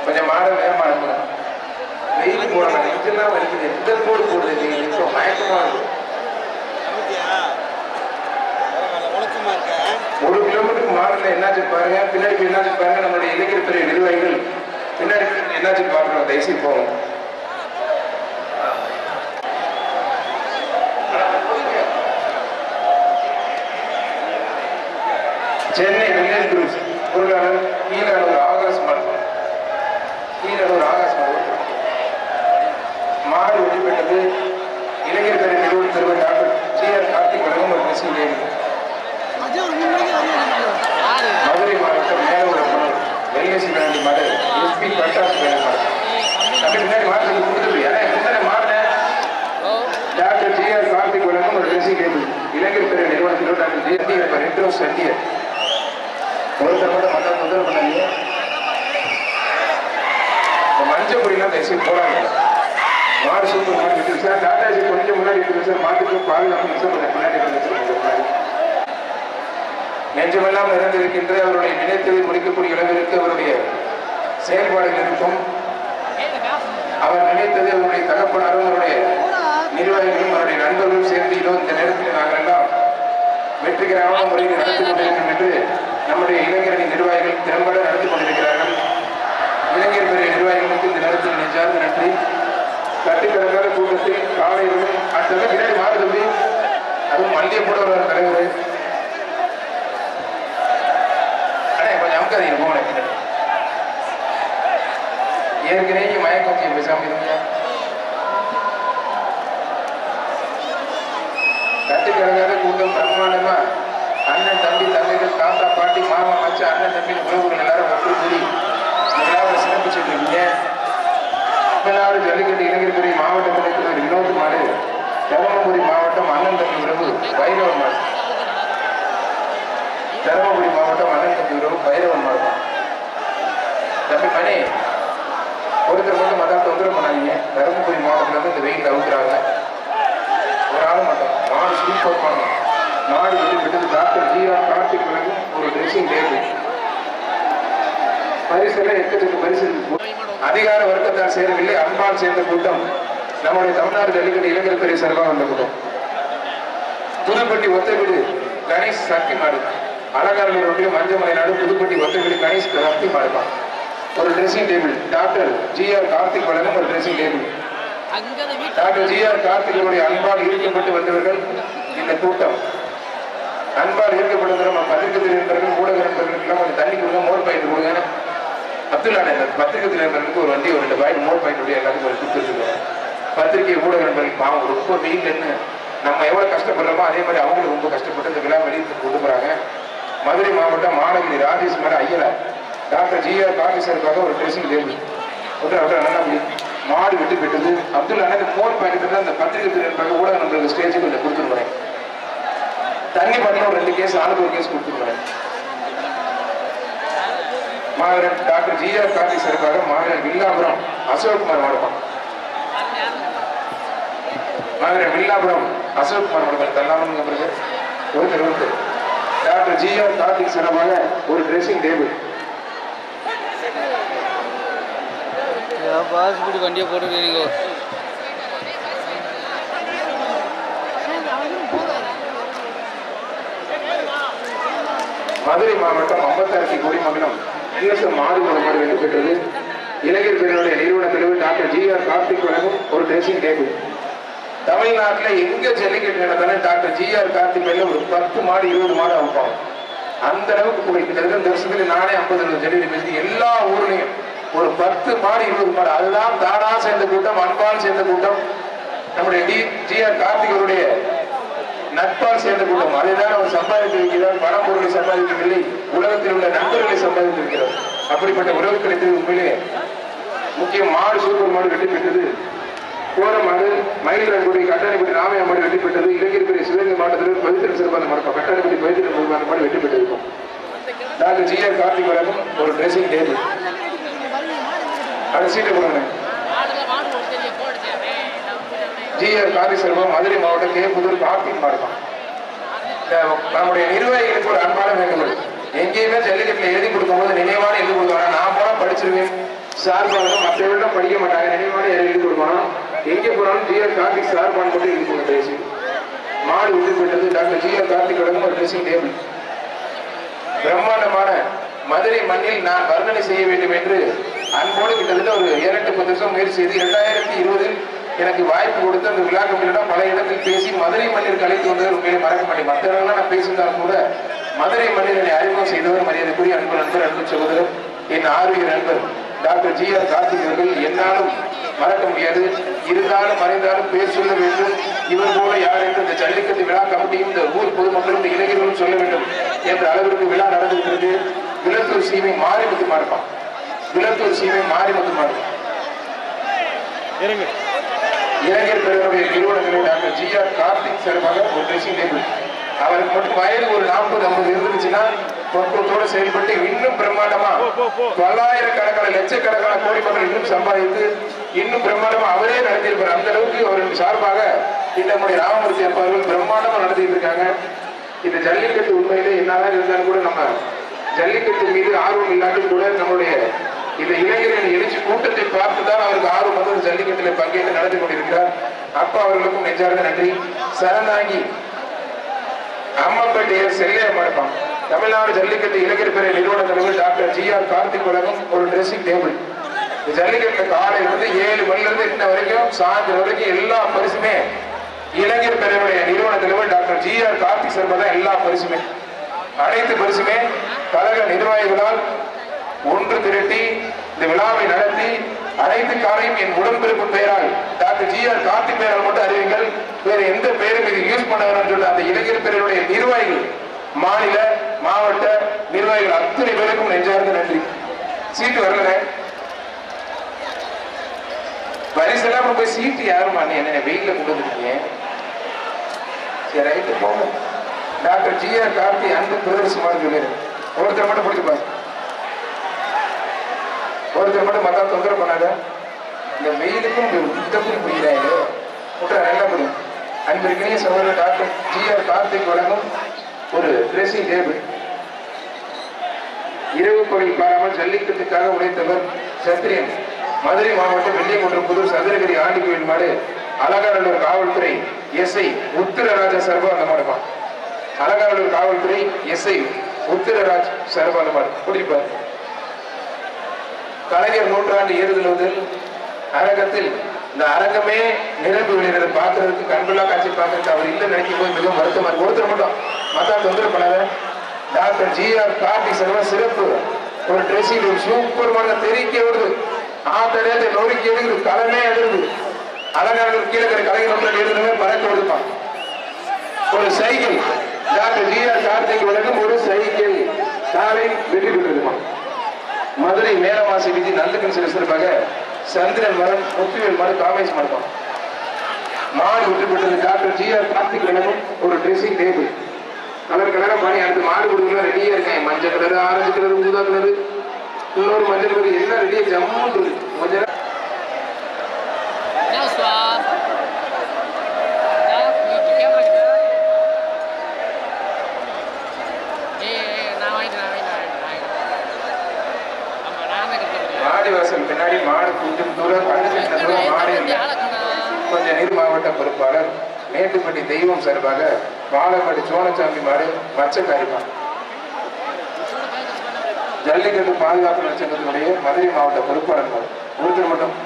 கொஞ்சம் மாடை வேகமா இருக்கும் வெயில் போடணும் இதெல்லாம் இருக்குது எந்த போடு போடுது நீங்க மயக்கமா இருக்கு 1 கிலோமீட்டருக்கு மாடல என்னாச்சு பாருங்க பின்னாடி என்னாச்சு பாருங்க நம்மளுடைய இளைஞர் பிரிவு நிர்வாகிகள் பின்னாடி என்னாச்சு பார்க்கணும் தயவுசெய்து போகும் வீரர் கீழூர் ஆகாஷ் மண்டபம் மாடு வெற்றி பெற்றது. இளைஞர் பேரை நிறுவன தலைவர் டாக்டர் ஜி.ஆர். கார்த்திக் வழங்கும் ஒரு ட்ரெஸ்ஸிங் டேபிள். மதுரை மாவட்டம் மேலூர் வெல்கேசி பிராண்டி மாடு எஸ்பி பட்டாசு பேர் மாடு அப்படி பின்னாடி மாடு கொடுத்துட்டு முன்னாடி மாடு டாக்டர் ஜி.ஆர். கார்த்திக் வழங்கும் ஒரு ட்ரெஸ்ஸிங் டேபிள். இளைஞர் பேரை நிறுவனத்தில் டாக்டர் ஜி.ஆர். ரெட்ரோ சண்டியர் ஒருத்தர் மட்டும் மற்ற தொந்தரவு பண்ணாங்க. மஞ்சள் பொடியெல்லாம் தயவுசெய்து போடாங்க. மாடு சூப்பர் மாடு விட்டு சார் டாட்டாஜி கொஞ்சம் முன்னாடி இருக்குது சார். மாட்டுக்கு பாதுகாப்பு சார் கொஞ்சம் முன்னாடி இருந்துச்சு. நெஞ்சமெல்லாம் நிறைந்திருக்கின்ற அவருடைய நினைத்ததை முடிக்கக்கூடிய அளவிற்கு அவருடைய செயல்பாடுகள் இருக்கும். அவர் நினைத்தது அவருடைய தகப்பனாரும் அவருடைய நிர்வாகிகளும் அவருடைய நண்பர்களும் சேர்ந்து இதோ இந்த நேரத்தில் நாங்கள் எல்லாம் வெற்றிகரமான முறையில் நடத்தி கொண்டிருக்கிறோம் என்று நம்முடைய இளைஞரணி நிர்வாகிகள் திறம்பட நடத்தி கொண்டிருக்கிறார்கள். இளைஞர் பெரிய நிர்வாகிகளுக்கு இந்த நேரத்தில் நெஞ்சார்ந்த நன்றி. கட்டுக்கடங்காத கூட்டத்தில் காலையிலும் அடுத்த பின்னாடி மாறு தம்பி அதுவும் மல்லிகை கூட ஒரு தலைவர் கொஞ்சம் அமுக்காதீங்க போன ஏற்கனவே மயக்கம் பேசாம இருங்க. கட்டுக்கடங்காத கூட்டம் பிரம்மாண்டமா அண்ணன் தம்பி தங்கைகள் தாத்தா பாட்டி மாமா மச்ச அண்ணன் தம்பி உறவுகள் எல்லாரும் ஒன்று கூடி விழாவை சிறப்பிச்சுட்டு இருக்கீங்க. தமிழ்நாடு ஜல்லிக்கட்டு இளைஞர் துறை மாவட்ட தலைவர் வினோத் மாடு தருமபுரி மாவட்டம் அண்ணன் தம்பி உறவு பைரவன் மாடு தருமபுரி மாவட்டம் அண்ணன் தம்பி உறவு பைரவன் மாடு தம்பி மணி ஒருத்தர் மட்டும் மதம் தொந்தரவு பண்ணாதீங்க. தருமபுரி மாவட்டத்துல இருந்து இந்த வெயில் அவுக்குறாங்க. ஒரு ஆள் மட்டும் மாடு சூப்பர் பண்ணணும். நாடு வெற்றி பெற்றது. Doctor G R. கார்த்திக் வழங்கும் ஒரு ட்ரெஸ்ஸிங் டேபிள். பரிசெல்லாம் எக்கச்சக்க பரிசு. அதிகார வர்க்கத்தால் சேரவில்லை, அன்பால் சேர்ந்த கூட்டம் நம்முடைய தமிழ்நாடு ஜல்லிக்கட்டு இளைஞர் பெரிய சார்பாக வந்த கூட்டம். புதுப்பட்டி ஒத்தவீடு கணேஷ் சக்தி மாடு அலங்காரங்களுடைய மஞ்சமலை நாடு புதுப்பட்டி ஒத்தவீடு கணேஷ் சக்தி மாடுதான் ஒரு dressing table. Doctor G R. Karthik வழங்கும் ஒரு ட்ரெஸ்ஸிங் டேபிள். Doctor G R. கார்த்திகளுடைய அன்பால் ஈர்க்கப்பட்டு வந்தவர்கள் இந்த கூட்டம். அன்பால் ஈர்க்கப்பட்டு நம்ம பத்திரிகை நண்பர்கள் ஊடக நண்பர்களுக்கெல்லாம் கொஞ்சம் தண்ணி கொடுங்க, மோர் பாயிண்ட் கொடுங்க. அப்துல்லா பத்திரிகை நண்பர்களுக்கு ஒரு வண்டி ஒரு 2 பாயிண்ட் மோர் பாயிண்ட் எல்லாத்துக்கும் ஒரு கொடுத்துருக்கோம். பத்திரிகை ஊடக நண்பர்களுக்கு அவங்க ரொம்ப வெயில்னு நம்ம எவ்வளவு கஷ்டப்படுறோமோ அதே மாதிரி அவங்களும் ரொம்ப கஷ்டப்பட்டு இந்த விழா வெளியிட்டு கொண்டு போறாங்க. மதுரை மாவட்டம் மாநகரி ராஜேஷ் மேல ஐயனார் டாக்டர் ஜி.ஆர். கார்த்திக் சாருக்காக ஒரு ட்ரெஸ்ஸிங் டேபிள் மாடு வெட்டி பெற்றது. அப்துல்லா மோர் பாயிண்ட் அந்த பத்திரிகை நண்பர்கள் ஊடக நண்பர்கள் ஸ்டேஜுக்கு கொஞ்சம் கொடுத்துருக்கிறேன். தண்ணி பாட்டில் ஒரு 2 கேஸ் ஆளுக்கு ஒரு கேஸ் கொடுத்துருக்கிறேன். மாவீரன் டாக்டர் ஜி.ஆர். கார்த்திக் சாருக்காக மாவீரன் வில்லாபுரம் அசோக்குமார் மாவட்டம் மாவீரன் வில்லாபுரம் அசோக்குமார் மாவட்டம் தள்ளாமல் பிறகு ஒருத்தர் டாக்டர் ஜி.ஆர். கார்த்திக் சார்பாக ஒரு ட்ரெஸ்ஸிங் டேபிள். பாஸ்போர்ட் வண்டியை போட்டுருக்கீங்க. மதுரை மாவட்டம் அம்பத்தாரத்தி கொடிமங்கலம் மாடு மாடு வெற்றி பெற்றது. இளைஞர் பேருடைய நிறுவன தலைவர் டாக்டர் ஜி.ஆர். கார்த்திக் வழங்கும் ஒரு ட்ரெஸ்ஸிங் டேபிள். தமிழ்நாட்டில் எங்க ஜல்லிக்கட்டு நடந்தாலும் டாக்டர் ஜி.ஆர். கார்த்திக் ஒரு 10 மாடு 20 மாடு அவுப்பாங்க. அந்த அளவுக்கு கூட கிட்டத்தட்ட இந்த வருஷத்துல நானே 50 ஜல்லிக்கட்டு பேசி எல்லா ஊர்லயும் ஒரு 10 மாடு 20 மாடு. அதுதான் தானா சேர்ந்த கூட்டம், அன்பால் சேர்ந்த கூட்டம், நம்முடைய ஜி.ஆர். கார்த்திகருடைய நட்பால் சேர்ந்த கூட்டம். அதைதான் அவர் சம்பாதித்து இருக்கிறார். பணம் பொருளை சம்பாதிக்கவில்லை, உலகத்தில் உள்ள நண்பர்களை சம்பாதித்திருக்கிறார். அப்படிப்பட்ட உறவு கிடைத்தது உண்மையிலே முக்கியம். மாடு சூப்பர் மாடு வெற்றி பெற்றது. கோரமாடு மயிலாடுதுறை கட்டாணிப்பட்டி ராமையா மாடு வெற்றி பெற்றது. இளைஞர் பெரிய சிவகங்கை மாவட்டத்தில் பவித்திர சிறப்பான மாடு கட்டாணிப்பட்டி பவித்திர மாடு வெற்றி பெற்றிருக்கும். Doctor G R. கார்த்திக் வழங்கும் ஒரு ட்ரெஸ்ஸிங் டேபிள். அதை சீட்டை கொடுங்க. ஜி.ஆர். கார்த்திக் சார்பாக மதுரை மாவட்டம் கேப்புதூர் கார்த்திக் மாடுதான். நம்முடைய நிர்வாகிகளுக்கு ஒரு அன்பான வேண்டுகோள். எங்கேயுமே ஜல்லிக்கட்டில் எழுதி கொடுக்கும்போது நினைவான எழுதி கொடுக்கணும். நான் போனா படிச்சிருவேன் சார்பாக, மற்றவர்களும் படிக்க மாட்டாங்க. நினைவான எழுதி கொடுக்கணும். எங்கே போனாலும் ஜி.ஆர். கார்த்திக் சார்பான் மட்டும் எழுதி கொடுங்க பேசி. மாடு வெற்றி பெற்றது. Doctor G R. கார்த்திக் வழங்கும் ஒரு ட்ரெஸ்ஸிங் டேபிள். பிரம்மாண்டமான மதுரை மண்ணில் நான் வர்ணனை செய்ய வேண்டும் என்று அன்போடு கிட்டத்தட்ட ஒரு 7-8 வருஷம் முயற்சி செய்து 2020 எனக்கு வாய்ப்பு கொடுத்து அந்த விழா கமிட்டியிடம் பல இடத்தில் பேசி மதுரை மண்ணிற்கு அழைத்து வந்தது உண்மையிலே மறக்க மாட்டேன். மற்ற இடங்கள்லாம் நான் பேசியிருந்தாலும் கூட மதுரை மனிதனை அறிமுகம் செய்தவர் மரியாதைக்குரிய அன்பு நண்பர், அன்பு சகோதரர், என் ஆரோக்கிய நண்பர் டாக்டர் ஜி.ஆர். கார்த்திக் அவர்கள் என்னாலும் மறக்க முடியாது. இருந்தாலும் மறைந்தாலும் பேர் சொல்ல வேண்டும். இவர் போல யார் என்று இந்த ஜல்லிக்கட்டு விழா கமிட்டியும் இந்த ஊர் பொதுமக்களும் இந்த இளைஞர்களும் சொல்ல வேண்டும் என்ற அளவிற்கு விழா நடந்திருக்கிறது. விளத்தூர் சீமை மாரிமுத்து மாறுப்பான். விளத்தூர் சீமை மாரிமுத்து மாறுப்பான். இளைஞர் பேரவைய நிறுவனங்களில் டாக்டர் ஜி.ஆர். கார்த்திக் சார்பாக ஒரு ட்ரெஸ்ஸிங் டேபிள். அவருக்கு மட்டும் வயது ஒரு 40-50 இருந்துச்சுன்னா பக்குவத்தோடு செயல்பட்டு இன்னும் பிரம்மாண்டமா பல்லாயிரக்கணக்கான லட்சக்கணக்கான கோடி மக்கள் இன்னும் சம்பாதித்து இன்னும் பிரம்மாண்டமா அவரே நடத்தியிருப்பார். அந்த அளவுக்கு அவருக்கு சார்பாக நம்முடைய ராமமூர்த்தி அப்பார்கள் பிரம்மாண்டமா நடத்திட்டு இருக்காங்க. இந்த ஜல்லிக்கட்டு உண்மையிலே என்னதான் இருந்தாலும் கூட நம்ம ஜல்லிக்கட்டு மீது ஆர்வம் இல்லாமல் கூட நம்முடைய இந்த இளைஞர்களின் எழுச்சி கூட்டத்தை பார்த்துதான் அவருக்கு ஆர்வம் வந்து ஜல்லிக்கட்டில் பங்கேற்று நடத்தி கொண்டிருக்கிறார். அப்பா அவர்களுக்கும் நெஞ்சார்ந்த நன்றி. சரணாங்கி அம்மப்பேட்டையர் செல்லையா மாடுப்பான். தமிழ்நாடு ஜல்லிக்கட்டு இளைஞர் பேர நிறுவன தலைவர் டாக்டர் ஜி.ஆர். கார்த்திக் வழங்கும் ஒரு ட்ரெஸ்ஸிங் டேபிள். ஜல்லிக்கட்டு காலையில இருந்து 7 மணில இருந்து இன்ன வரைக்கும் சாயந்தரம் வரைக்கும் எல்லா பரிசுமே இளைஞர் பேரவைய நிறுவன தலைவர் டாக்டர் ஜி.ஆர். கார்த்திக் சார்பாக தான் எல்லா பரிசுமே. அனைத்து பரிசுமே கழக நிர்வாகிகளால் ஒன்று திரட்டி இந்த விழாவை நடத்தி அனைத்து காரையும் என் உடன்பிறப்பு பெயரால் டாக்டர் ஜி.ஆர். கார்த்திக் பெயரால் மட்டும் அறிவிங்கள், வேற எந்த பெயரும் இது யூஸ் பண்ண வேணும்னு சொல்ல அந்த இளைஞர் பேருடைய நிர்வாகிகள், மாநில மாவட்ட நிர்வாகிகள் அத்தனை பேருக்கும் நெஞ்சார்ந்த நன்றி. சீட்டு வரல பரிசெல்லாம் போய் சீட்டு யாருமா என்ன வெயில கொண்டு வந்துருக்கீங்க? சரி ரைட்டு போங்க. Doctor G R. கார்த்திக் அன்பு பிரதர்சனமாக சொல்லிடு. ஒருத்தர் மட்டும் பிடிச்சிப்பாங்க, ஒருத்தர் மட்டும் மத்தா தொந்தரவு பண்ணாத. இந்த வெயிலுக்கும் யுத்தக்கும் புரியுறாங்க நல்லா புரியும். அன்பிற்கினிய சகோதரர் டாக்டர் ஜி.ஆர். கார்த்திக் வழங்கும் ஒரு ட்ரெஸ்ஸிங் டேபிள். இரவு கோவில் பாராமல் ஜல்லிக்கட்டுக்காக உழைத்தவர் சத்திரியன். மதுரை மாவட்டம் வெள்ளியங்குன்றம் சதுரகிரி ஆண்டி கோயில் மாடு அலங்காநல்லூர் காவல்துறை எஸ்ஐ உத்திரராஜா சர்வா அந்த மாடுப்பான். அலங்காநல்லூர் காவல்துறை எஸ்ஐ உத்திரராஜ் சர்வா அந்த மாடு குடிப்பார். கலைஞர் நூற்றாண்டு ஏறுதல் அரங்கத்தில் இந்த அரங்கமே நிரம்பி விளையாடுறதை பார்க்கறதுக்கு கண்கொள்ளா காட்சி பார்க்கறதுக்கு அவர் இல்லை நினைக்கும் போது மிகவும் வருத்தமா இருக்கு. ஒருத்தர் மட்டும் மத்தா தொந்தரவு பண்ணாத. Doctor G R. கார்த்திக் சர்வா சிறப்பு ஒரு ட்ரெஸ்ஸிங் சூப்பர்மான தெரிக்க விடுது. ஆத்தரத்தை நொறுக்கி எடுக்குது, களமே எடுக்குது. அலங்காநல்லூர் கீழே கலைஞர் நூற்றாண்டு ஏறுதலுமே பறக்க விடுப்பான். ஒரு சைக்கிள் டாக்டர் ஜி.ஆர். கார்த்திக் வழங்கும் ஒரு சைக்கிள் காலை வெற்றி பெற்றிருப்பான். மதுரை மேலமாசி வீதி நல்லுக்கன் சிறப்பாக சந்திரன் மரம் முத்துவேல் மாடு காமேஷ் மாடுப்பான். மாடு வெற்றி பெற்றது டாக்டர் ஜி.ஆர். கார்த்திக் வழங்கும் ஒரு ட்ரெஸ்ஸிங் டேபிள். கலர் கலரா பண்ணி அடுத்து மாடு கொடுக்கலாம் ரெடியா இருக்கேன். மஞ்சள் கலரு, ஆரஞ்சு கலரு, ஊதா கலரு, இன்னொரு மஞ்சள் கலரு எல்லாம் ரெடியா ஜம்முன்னு இருக்கு. கொஞ்சம் வாசல் பின்னாடி மாடு கொஞ்சம் தூரம் மாடு கொஞ்சம் நீர் மாவட்ட பொறுப்பாளர் மேட்டுப்பட்டி தெய்வம் சார்பாக பாலக்காடு சோழசாமி மாடு மச்சக்காரிப்பான். ஜல்லிக்கட்டு பாதுகாப்பு சங்கத்தினுடைய மதுரை மாவட்ட பொறுப்பாளர் மாடு ஒருத்தர் மட்டும்.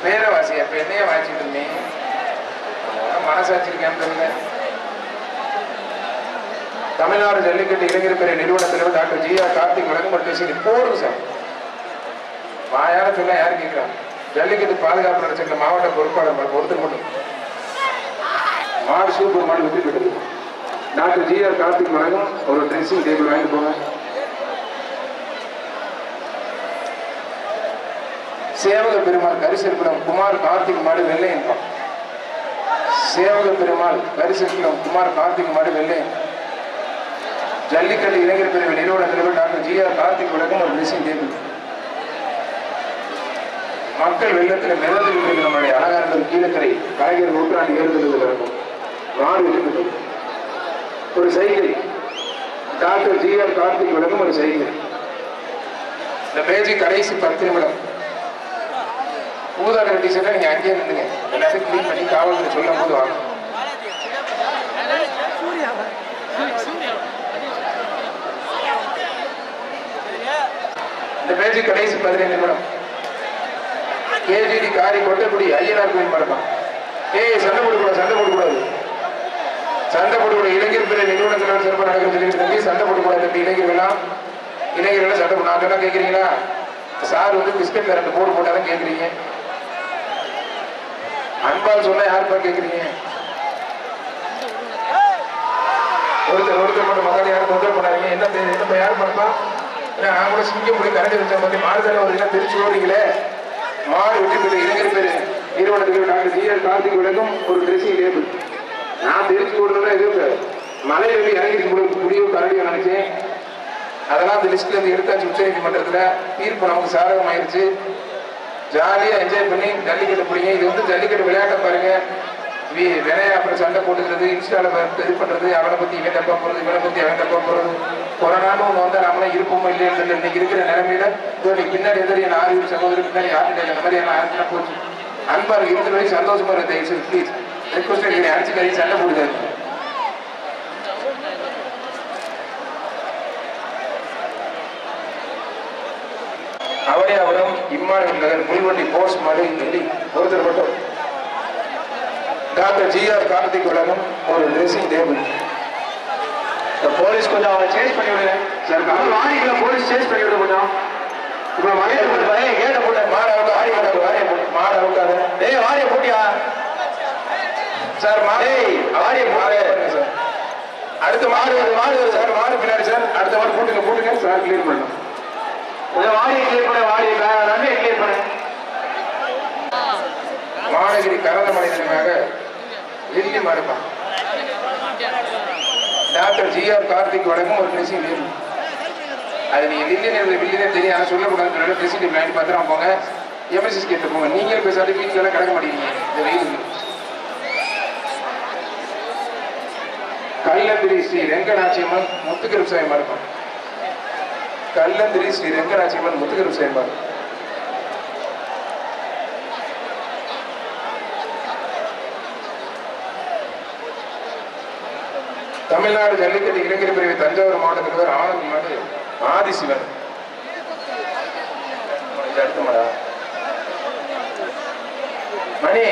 பேரவாசி அப்ப என்னைய வாய்ச்சிட்டு இருந்தேன், மனசாட்சிருக்கேன் தெரியல. தமிழ்நாடு ஜல்லிக்கட்டு இளைஞர் பேர நிறுவன தலைவர் டாக்டர் ஜி.ஆர். கார்த்திக் வழங்கும் மட்டும் போடுங்க சார். வாயால சொல்ல யாரு கேட்கிறாங்க? ஜல்லிக்கட்டு பாதுகாப்பு நடச்ச மாவட்ட பொறுப்பாளர் ஒருத்தர் மட்டும். மாடு சூப்பர் மாடு வெற்றி பெற்றது. Doctor G R. கார்த்திக் வழங்கும் ஒரு ட்ரெஸ்ஸிங் டேபிள் வாங்கி போங்க. சேவக பெருமாள் கரிசல்குளம் குமார் கார்த்திக் மாடு வெள்ளையன். சேவக பெருமாள் கரிசல்குளம் குமார் கார்த்திக் மாடு வெள்ளையன். ஜல்லிக்கட்டு இளைஞர் பிரிவு நிறுவன தலைவர் டாக்டர் ஜி.ஆர். கார்த்திக் வழங்கும் ஒரு ட்ரெஸ்ஸிங் டேபிள். மக்கள் வெள்ளத்தில் மிதந்து விட்டு நம்முடைய அலங்காநல்லூர் கீழக்கரை கலைஞர் நூற்றாண்டு ஏறுதல் இருக்கும் மாடு வெற்றி ஒரு சைக்கிள். Doctor G R. கார்த்திக் வழங்கும் ஒரு சைக்கிள். இந்த பேஜ் கடைசி 10 நிமிடம். ஊதா கலர் டிஷர்ட்டை நீங்க அங்கேயே நின்றுங்க, எல்லாத்தையும் கிளீன் பண்ணி காவல்துறை சொல்லும் போது வாங்க. இந்த பேச்சு கடைசி 15 நிமிடம். கேஜிடி காரி கொட்டக்குடி ஐயனார் கோயில் மாடலாம். சண்டை போடக்கூடாது, சண்டை போடக்கூடாது, சண்டை போடக்கூடாது. இளைஞர் பிற நிறுவனத்தில் சிறப்பாக நடக்கிறது தம்பி. சண்டை போடக்கூடாது தம்பி. இளைஞர்கள் சண்டை போட நான் கேட்குறீங்களா? சார் வந்து பிஸ்கட்ல 2 போடு போட்டாதான் கேட்குறீங்க. அன்பால் சொன்னா யாருப்பா கேட்குறீங்க? ஒருத்தர் மட்டும் மகாலி யாரும் தொந்தரவு பண்ணாதீங்க. என்ன யார் பண்ணா? நான் கூட சிங்கம் போய் கரண்டி வச்ச மாதிரி மாடுதான ஒரு இடம் பிரிச்சு ஓடுறீங்களே. மாடு வெட்டி போய் இளைஞர் பேரு நிறுவனத்துக்கு டாக்டர் ஜிஆர் கார்த்திக் விளக்கும் ஒரு ட்ரெஸ்ஸிங் லேபிள். நான் தெரிச்சு ஓடுறதுனா எதுவும் மலையில போய் இறங்கி முடிவு கரண்டியை நினைச்சேன். அதெல்லாம் அந்த லிஸ்ட்ல இருந்து எடுத்தாச்சு. உச்ச நீதிமன்றத்தில் தீர்ப்பு நமக்கு சாதகமாயிருச்சு. ஜாலியா என்ஜாய் பண்ணி ஜல்லிக்கட்டு பிடிங்க. இது வந்து ஜல்லிக்கட்டு விளையாட்ட பாருங்க. வினையா அப்புறம் சண்டை போட்டுக்கிறது, இன்ஸ்டால இது பண்றது, அவனை பத்தி இவன் தப்பா போறது, இவனை பத்தி அவன் தப்பா போறது. கொரோனான்னு ஒண்ணு வந்தா நம்மளாம் இருப்போமோ இல்லைன்னு சொல்லி இன்னைக்கு இருக்கிற நிலைமையில பின்னாடி எதிரி 4 சகோதரி பின்னாடி யார்கிட்ட அந்த மாதிரி யாருக்குன்னா போச்சு. அன்பா இருக்கு, இருக்கிற வரைக்கும் சந்தோஷமா இருக்கு. ப்ளீஸ் ரெக்வஸ்ட் அடிச்சு கறி சண்டை போடுதாரு. அவனியாபுரம் இம்மானுவேல் நகர் முள்வண்டி போஸ்ட் மாடு ஒருத்தர் மட்டும் டாக்டர் ஜிஆர் கார்த்திக் விளக்கும் ஒரு ட்ரெஸ்ஸிங் டேபிள். போலீஸ் கொஞ்சம் அவனை சேஞ்ச் பண்ணி விடுங்க சார். வாரிகளை போலீஸ் சேஞ்ச் பண்ணி விட கொஞ்சம். இப்ப கேட்ட போட்ட மாடு அவுக்க ஆடி மாடு அவுக்காத. வாரிய போட்டியா சார்? வாரிய போடுங்க சார். அடுத்த மாடு வருது சார். மாடு பின்னாடி சார். அடுத்த மாடு போட்டுங்க சார். கிளியர் பண்ணணும். வாரியை கிளியர் பண்ண. வாரியை கிளியர் பண்ண. மாநகிரி கரந்த மனிதனாக டெல்லி மாறுப்பான் டாக்டர் ஜிஆர் கார்த்திக் வழங்கும் ஒரு ட்ரெஸ்ஸிங் டேபிள். அது நீங்க வில்லியனே தெரியும். ஆனால் சொல்லக்கூடாது. ட்ரெஸ்ஸிங் டேபிள் வாங்கி பத்திரம் போங்க. எம்எஸ்எஸ் கேட்டு போங்க. நீங்களும் போய் சர்டிஃபிகேட் கிடக்க மாட்டேங்க இந்த வெயிலுக்கு. கல்லந்திரி ஸ்ரீ ரெங்கநாச்சியம்மன் முத்துக்கருப்பு சாயமா இருக்கும். கல்லந்திரி ஸ்ரீ ரெங்கநாச்சியம்மன் முத்துக்கருப்பு சாயமா இருக்கும். தமிழ்நாடு ஜல்லிக்கட்டு இளைஞர் பிரிவு தஞ்சாவூர் மாவட்ட தலைவர் ஆனந்த் மாடு ஆதிசிவன். அடுத்த மாடா மணி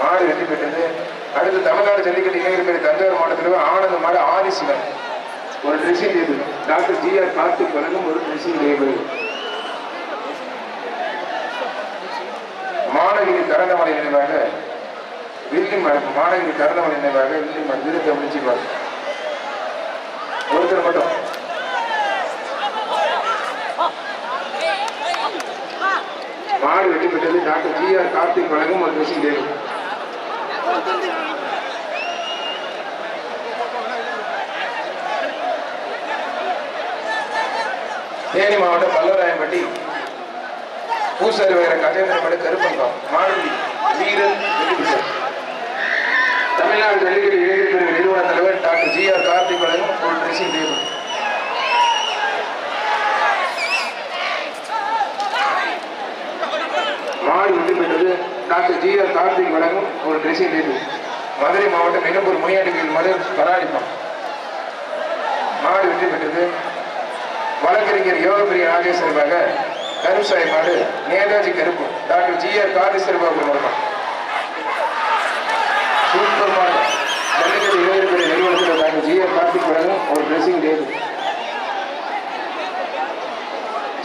மாடு வெற்றி பெற்றது. அடுத்து தமிழ்நாடு ஜல்லிக்கட்டு இளைஞர் பிரிவு தஞ்சாவூர் மாவட்ட தலைவர் ஆனந்த் மாடு ஆதிசிவன் ஒரு dressing table. Doctor GR Karthik வழங்கும் ஒரு ட்ரெஸ்ஸிங் டேபிள். மாநகிரி கரந்தமலை நினைவாக வில்லிமலை. மாநகிரி கரந்தமலை நினைவாக வில்லிமலை விருது அமைச்சிருவார். ஒருத்தர் மட்டும் மாடு வெற்றி பெற்றது. டாக்டர் ஜிஆர் கார்த்திக் வழங்கும் ஒரு ட்ரெஸ்ஸிங் டேபிள். தேனி மாவட்டம் பல்லவராயன்பட்டி பூசாரி வகிற கஜேந்திரமடு கருப்பங்கம் மாடுபடி வீரன் வெற்றி. தமிழ்நாடு ஜல்லிக்கட்டு இளைஞர் பிரிவு நிறுவன தலைவர் டாக்டர் ஜிஆர் கார்த்திக் வழங்கும் ஒரு ட்ரெஸ்ஸிங் டேபிள். மாடு வெற்றி பெற்றது. டாக்டர் ஜிஆர் கார்த்திக் வழங்கும் ஒரு ட்ரெஸ்ஸிங் டேபிள். மதுரை மாவட்டம் இளம்பூர் முனியாண்டி கோயில் மாடு பராடிப்பம் மாடு வெற்றி பெற்றது. வழக்கறிஞர் யோகப்பிரிய நாகேஸ்வரமாக கருசாய் மாடு நேதாஜி கருப்பு டாக்டர் ஜிஆர் கார்த்திக் மாடு சூப்பர் மாடு ஜல்லிக்கட்டு இளைஞர் பிரிவு நிறுவனத்தில் டாக்டர் ஜிஆர் கார்த்திக் வழங்கும் ஒரு ட்ரெஸ்ஸிங் டேபிள்.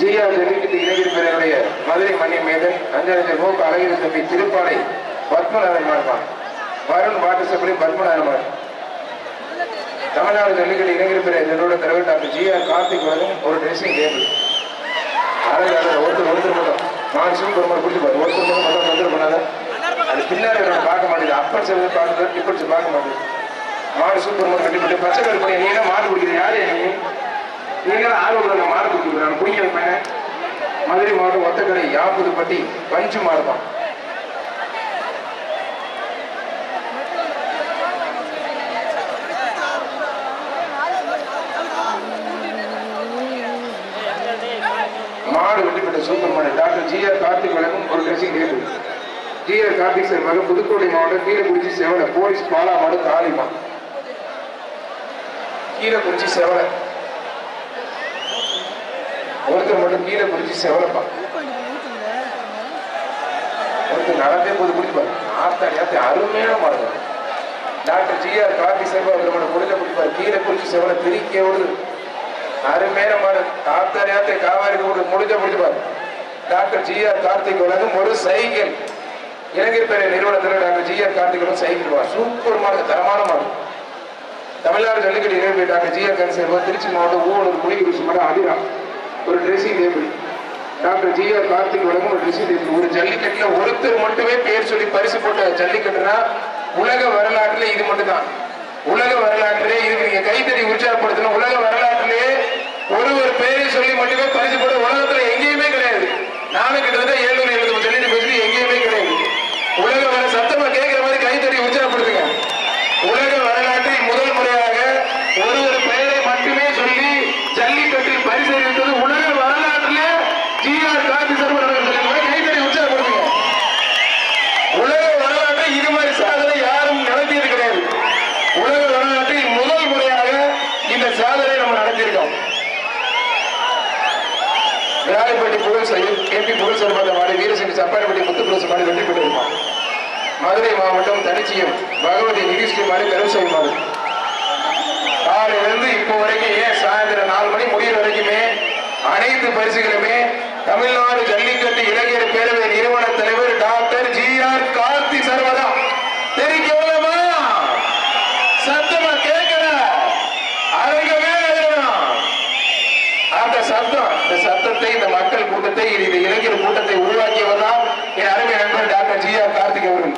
ஜிஆர் ஜல்லிக்கட்டு இளைஞர் பிரிவுடைய மதுரை மணி மேதன் அஞ்சலஞ்சல் மூக்கு அழகிரி தம்பி திருப்பாலை பத்மநாதன் மாடுப்பான். வருண் வாட்டர் சப்ளை பத்மநாதன் மாடு. தமிழ்நாடு ஜல்லிக்கட்டு இளைஞர் பிரிவு நிறுவன தலைவர் டாக்டர் ஜிஆர் கார்த்திக் வழங்கும் ஒரு ட்ரெஸ்ஸிங் டேபிள். ஒருத்தர் மட்டும் மாடு சூப்பர் மாடு பிடிச்சிப்பாரு. ஒருத்தர் மட்டும் தொந்தரவு பண்ணாத. அது பின்னாடி பார்க்க மாட்டேங்குது. அப்பர் செல்வது பார்க்குறது இப்படி பார்க்க மாட்டேங்குது. மாடு சூப்பர் மாடு கட்டி பச்சை கரு பண்ணி நீங்க மாடு பிடிக்கிறது யாரு? நீங்க ஆர்வம் மாடு பிடிக்கிறாங்க பிடிக்கிற பையன். மதுரை மாவட்டம் ஒத்தக்கடை யாப்புதுப்பட்டி பஞ்சு மாடுதான். மாடு வெற்றி பெற்ற சூப்பர் மாடு டாக்டர் ஜி.ஆர். கார்த்திக் வழங்கும் ஒரு ட்ரெஸ்ஸிங் டேபிள். ஜி.ஆர். கார்த்திக் சார்பாக புதுக்கோட்டை மாவட்டம் கீழக்குறிச்சி செவலை போலீஸ் பாலா மாடு காளிமா. கீழக்குறிச்சி செவலை ஒருத்தர் மட்டும் கீழக்குறிச்சி செவலைப்பா. ஒருத்தர் நடந்தே போது குடிப்பார். ஆத்தாடி அருமையான மாடு டாக்டர் ஜி.ஆர். கார்த்திக் சார்பாக முடிஞ்ச குடிப்பார். கீழக்குறிச்சி செவலை பிரிக்கோடு அருமையான மாடு. ஆத்தாடி காவாரி முடிஞ்ச முடிப்பார். Doctor G R. கார்த்திக் வழங்கும் ஒரு சைக்கிள். இளைஞர் பேர நிறுவனத்தில் doctor G R. Karthik cycle super மாடு, தரமான மாடு. தமிழ்நாடு ஜல்லிக்கட்டு இளைஞர் டாக்டர் ஜி.ஆர். கார்த்திக் திருச்சி மாவட்டம் ஊழல் குடிகுறிச்சி மாடு அதிரா ஒரு dressing table. Doctor G R. Karthik வழங்கும் ஒரு ட்ரெஸ்ஸிங் டேபிள். ஒரு ஜல்லிக்கட்டுல ஒருத்தர் மட்டுமே பேர் சொல்லி பரிசு போட்ட ஜல்லிக்கட்டுனா உலக வரலாற்றிலே இது மட்டும்தான். உலக வரலாற்றிலே இதுக்கு நீங்க கைத்தறி உற்சாகப்படுத்தணும். உலக வரலாற்றிலே ஒரு பேரை சொல்லி மட்டுமே பரிசு போட உலகத்துல எங்கேயுமே கிடையாது. நானும் கிட்டத்தட்ட 770 ஜல்லிக்கட்டு பேசி எங்கேயுமே கிடையாது. உலக வர சத்தமா கேட்கிற மாதிரி கைத்தறி உற்சாகப்படுத்துங்க. உலக வரலாற்றில் முதல் முறையாக ஒரு பெயரை மட்டுமே சொல்லி ஜல்லிக்கட்டில் பரிசு அளித்தது உலக வரலாற்றிலே ஜி.ஆர். கார்த்திக் சார் கைத்தறி உற்சாகப்படுத்துங்க. உலக வரலாற்றில் இது மாதிரி சாதனை யாரும் நடத்தியது கிடையாது. உலக வரலாற்றில் முதல் முறையாக இந்த சாதனை நம்ம நடத்தியிருக்கோம். விராலிப்பட்டி புகழ் எம்பி புகழ் சார்பாக மாடு வீரசிங் சப்பாடிப்பட்டி முத்துப்பிரசு மாடு வெற்றி பெற்றிருப்பான். மதுரை மாவட்டம் தனிச்சியம் பகவதி நிதிஷ்டி மாடு கருசாமி மாடு. காலையிலிருந்து இப்போ வரைக்கும் ஏன் சாயந்தரம் 4 மணி முடிகிற வரைக்குமே அனைத்து பரிசுகளுமே தமிழ்நாடு ஜல்லிக்கட்டு இளைஞர் பேரவை நிறுவன தலைவர் டாக்டர் ஜி.ஆர். கார்த்திக் சர்வதா தெரிவிக்கலாமா? சத்தமா கேட்கல, அரங்கமே அந்த சத்தம், இந்த சத்தத்தை, இந்த மக்கள் கூட்டத்தை, இந்த இளைஞர் கூட்டத்தை உருவாக்கியவர் தான் என் அருமை நண்பர் டாக்டர் ஜி.ஆர். கார்த்திக் அவர்கள்.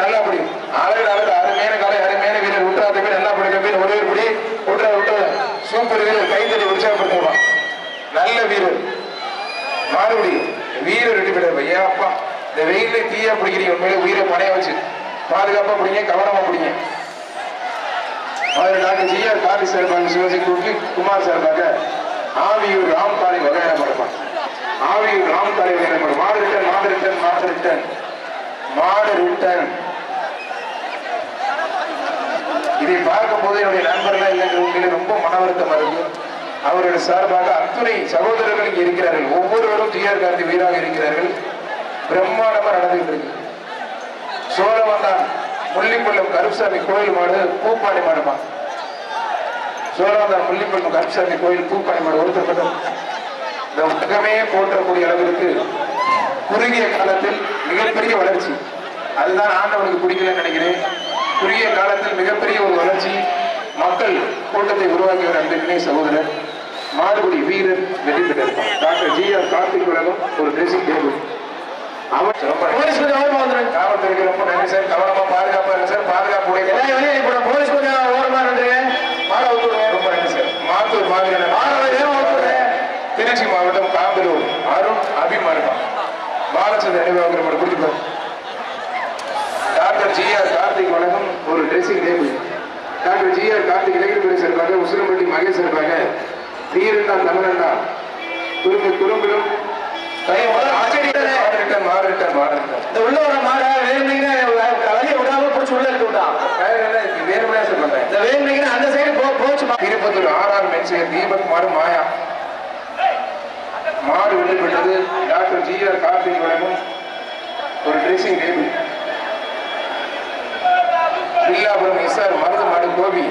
நல்லா படி அருமையான காலை, அருமையான வீரர் விட்டுறாத பேர் நல்லா படிக்க ஒரே படி விட்டு சூப்பர் வீரர் கைத்தறி உற்சாகப்படுத்துவான். நல்ல வீரர் மாறுபடி வீரர் வெட்டி போயிட்டார். ஏப்பா இந்த வெயில தீயா பிடிக்கிறீங்க, உண்மையிலே உயிரை பணைய வச்சு பாதுகாப்பா பிடிங்க, கவனமா பிடிங்க. Doctor G R. கார்த்திக் சார்பாக சிவசி குமார் சார்பாக ஆவியூர் ராம்காலை வகையான படுப்பான். ஆவியூர் ராம்காலை வகையான படம் மாடு ரிட்டன் மாடு ரிட்டன் மாடு ரிட்டன் மாடு ரிட்டன். இதை பார்க்கும் போது என்னுடைய நண்பர்கள் இல்லைங்கிறவங்களே ரொம்ப மன வருத்தமா இருக்கு. அவருடைய சார்பாக அத்துணை சகோதரர்கள் இங்கே இருக்கிறார்கள். ஒவ்வொருவரும் ஜி.ஆர். கார்த்திக் வீராக இருக்கிறார்கள். பிரம்மாண்டமா நடந்துகிட்டு இருக்கு. சோழவந்தான் முள்ளிப்பள்ளம் கருப்சாமி கோயில் மாடு பூப்பாடி மாடுமா. சோழவந்தான் முள்ளிப்பள்ளம் கருப்சாமி கோயில் பூப்பாடி மாடு ஒருத்தப்பட்ட இந்த உலகமே போற்றக்கூடிய அளவிற்கு குறுகிய காலத்தில் மிகப்பெரிய வளர்ச்சி. அதுதான் ஆண்டவனுக்கு பிடிக்கலன்னு நினைக்கிறேன். குறுகிய காலத்தில் மிகப்பெரிய ஒரு வளர்ச்சி, மக்கள் கூட்டத்தை உருவாக்கியவர் அன்பிற்குனே சகோதரர் மாடுபடி வீரர் வெற்றி பெற்றிருப்பார். Doctor G R. கார்த்திக் வழங்கும் ஒரு ட்ரெஸ்ஸிங் டேபிள். காவல்துறைக்கு ரொம்ப நன்றி சார். கவனமா பாதுகாப்பா இருக்கு சார். பாதுகாப்பு போலீஸ் கொஞ்சம் ஓரமா நன்றிங்க. ரொம்ப நன்றி சார். மாத்தூர் மாதிரி திருச்சி மாவட்டம் காம்பலூர் அருண் அபிமானம் பாலச்சந்திர நினைவாக கொடுத்துப்பார். Doctor G R. கார்த்திக் வழங்கும் ஒரு dressing table. Doctor G R. Karthik இளைஞர் சார்பாக உசிலம்பட்டி மகேஷ் சார்பாக வீரண்டா தமிழண்டா குறும்பிலும் உள்ள ஒரு மாட வேறு விடாம போச்சு உள்ள இருக்கு விட்டான். வேறுமையா சார் பண்றேன். இந்த வேறு அந்த சைடு போச்சு. திருப்பத்தூர் ஆர்ஆர் மென்சியர் தீபக் மாடு மாயா மாடு வெற்றி பெற்றது. Doctor G R. கார்த்திக் வழங்கும் ஒரு dressing table. Villapuram SR Marudhu மாடு கோபி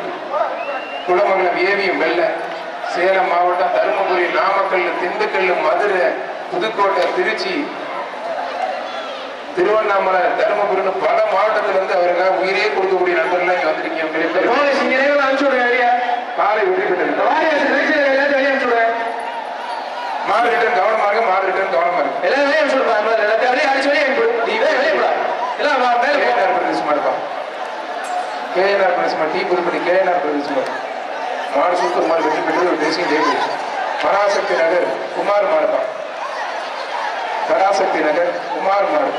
குளமங்கலம் ஏவியும் வெள்ள சேலம் மாவட்டம் தருமபுரி நாமக்கல் திண்டுக்கல் மதுரை புதுக்கோட்டை திருச்சி திருவண்ணாமலை தருமபுரின்னு பல மாவட்டத்திலிருந்து அவர்கள் உயிரே கொடுக்கக்கூடிய நண்பர்கள் இங்க வந்திருக்கீங்க. காலை வெற்றி பெற்றது. மாடு ரிட்டன் கவனமாக மாடு ரிட்டன் கவனமாக கேஎன்ஆர் பிரதேசமா டீ புதுப்படி கேஎன்ஆர் பிரதேசமா மாடு சூப்பர் மாடு வெற்றி பெற்றது. ஒரு தேசிய டேபிள். பராசக்தி நகர் குமார் மாடுப்பா. பராசக்தி நகர் குமார் மாடு.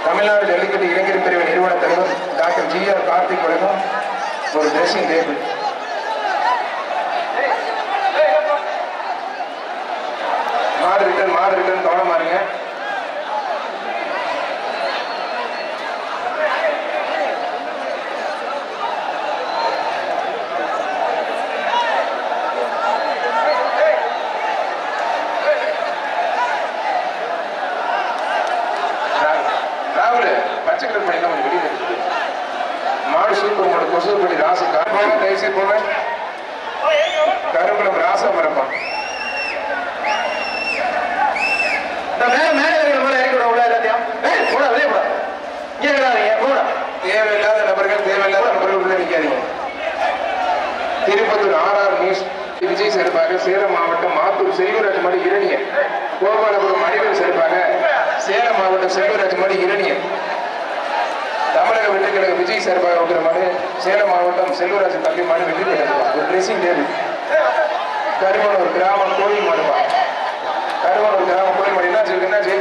தமிழ்நாடு ஜல்லிக்கட்டு இளைஞர் பிரிவு நிறுவன தலைவர் டாக்டர் ஜி.ஆர். கார்த்திக் வழங்கும் ஒரு ட்ரெஸ்ஸிங் டேபிள். தயவுசெய்து போங்க. கருங்குளம் ராசா மரப்பா தேவையில்லாத நபர்கள் தேவையில்லாத நபர்கள் உள்ள நிற்காதீங்க. திருப்பத்தூர் ஆர்ஆர் நியூஸ் விஜய் சார்பாக சேலம் மாவட்டம் மாத்தூர் செல்வராஜ் மாடி இரணியன், கோபாலபுரம் மணிவேல் சார்பாக சேலம் மாவட்டம் செல்வராஜ் மாடி இரணியன், தமிழக வெற்றிக்கழக விஜய் சார்பாக இருக்கிற மாடு சேலம் மாவட்டம் செல்வராஜ் தம்பி மாடு வெற்றி பெற்றது. ஒரு ட்ரெஸ்ஸிங் டேபிள். கருமனூர் கிராமம் கோயில் மாடுவா. கருமனூர் கிராமம் கோயில் மாடு என்னாச்சு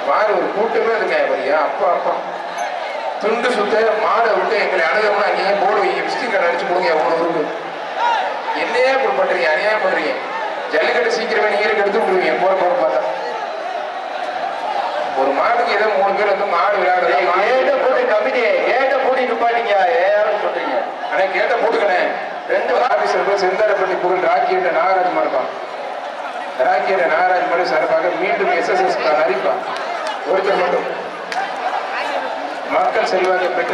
பாரு, ஒரு கூட்டமே இருக்காங்க பையா. அப்பா அப்பா துண்டு சுத்த மாடை விட்டு எங்களை அணுகணும்னா அங்கேயே போடுவீங்க. விசிட்டிங் கார்டு அடிச்சு போடுங்க. அவ்வளோ ஊருக்கு என்னையே இப்படி பண்றீங்க, அநியாயம் பண்றீங்க. ஜல்லிக்கட்டு சீக்கிரமே நீங்க எடுத்து விடுவீங்க. போற பார்த்தா ஒரு மாட்டுக்கு ஏதோ 3 பேர் வந்து மாடு விளையாடுறது போட்டு கமிட்டி கேட்ட போட்டு நிப்பாட்டிங்க சொல்றீங்க. ஆனா கேட்ட போட்டுக்கணேன். 2 ஆபீசர் போய் செந்தாரப்பட்டி புகழ் ராக்கி என்ற நாகராஜ் மாடுப்பான். ராக்கி என்ற நாகராஜ் மாடு சார்பாக மீண்டும் SSS அறிவிப்பான். ஒருத்தர் மட்டும் மக்கள் செல்வாக்கு பெற்ற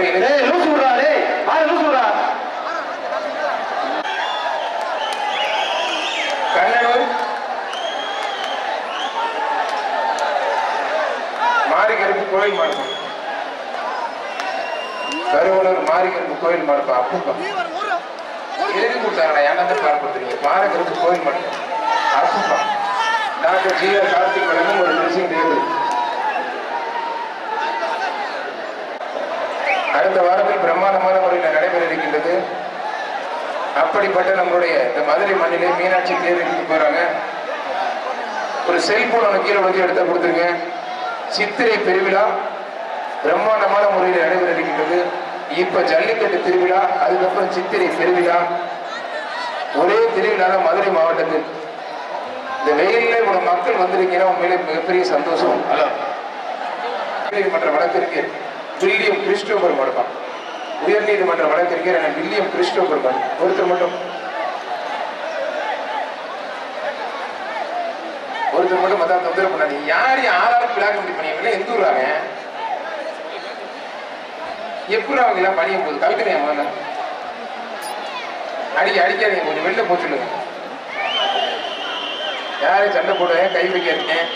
கண்ணனூர் மாரிகருப்பு கோயில் மாடுப்பா. கருவனூர் மாரிகருப்பு கோயில் மாடுப்பா. அப்பப்பா எழுதி கொடுத்தாங்களா? என்னத்தை பார்ப்படுத்துறீங்க? மாரிகருப்பு கோயில் மாடுப்பா. அப்பப்பா டாக்டர் GR கார்த்திக் வழங்கும் ஒரு ட்ரெஸ்ஸிங் டேபிள். அடுத்த வாரத்தில் பிரம்மாண்டமான முறையில் நடைபெற இருக்கின்றது. அப்படிப்பட்ட நம்மளுடைய இந்த மதுரை மண்ணிலே மீனாட்சி தேர் எடுத்து போறாங்க. ஒரு செல்போன் ஒன்று கீழே வந்து எடுத்து கொடுத்துருங்க. சித்திரை பெருவிழா பிரம்மாண்டமான முறையில் நடைபெற இருக்கின்றது. இப்ப ஜல்லிக்கட்டு திருவிழா, அதுக்கப்புறம் சித்திரை பெருவிழா, ஒரே திருவிழா தான் மதுரை மாவட்டத்தில். இந்த வெயிலே இவ்வளவு மக்கள் வந்திருக்கீங்கன்னா உண்மையிலே மிகப்பெரிய சந்தோஷம். நீதிமன்ற வழக்கறிஞர் வில்லியம் கிறிஸ்டோபர் மடுப்பான். உயர் நீதிமன்ற வழக்கறிஞர் வில்லியம் கிறிஸ்டோபர் மடு. ஒருத்தர் மட்டும் மொத்தம் தொந்தரவு பண்ணாது. யாரையும் ஆதாரம் பிளாக் பண்ணி எந்த ஊராங்க எப்படி அவங்க எல்லாம் பணியும் போது கவிக்கிறேன் முதல்ல அடிக்காதீங்க. கொஞ்சம் வெளில போச்சுடுங்க. யாரையும் சண்டை போடுவேன், கை வைக்க இருக்கேன்.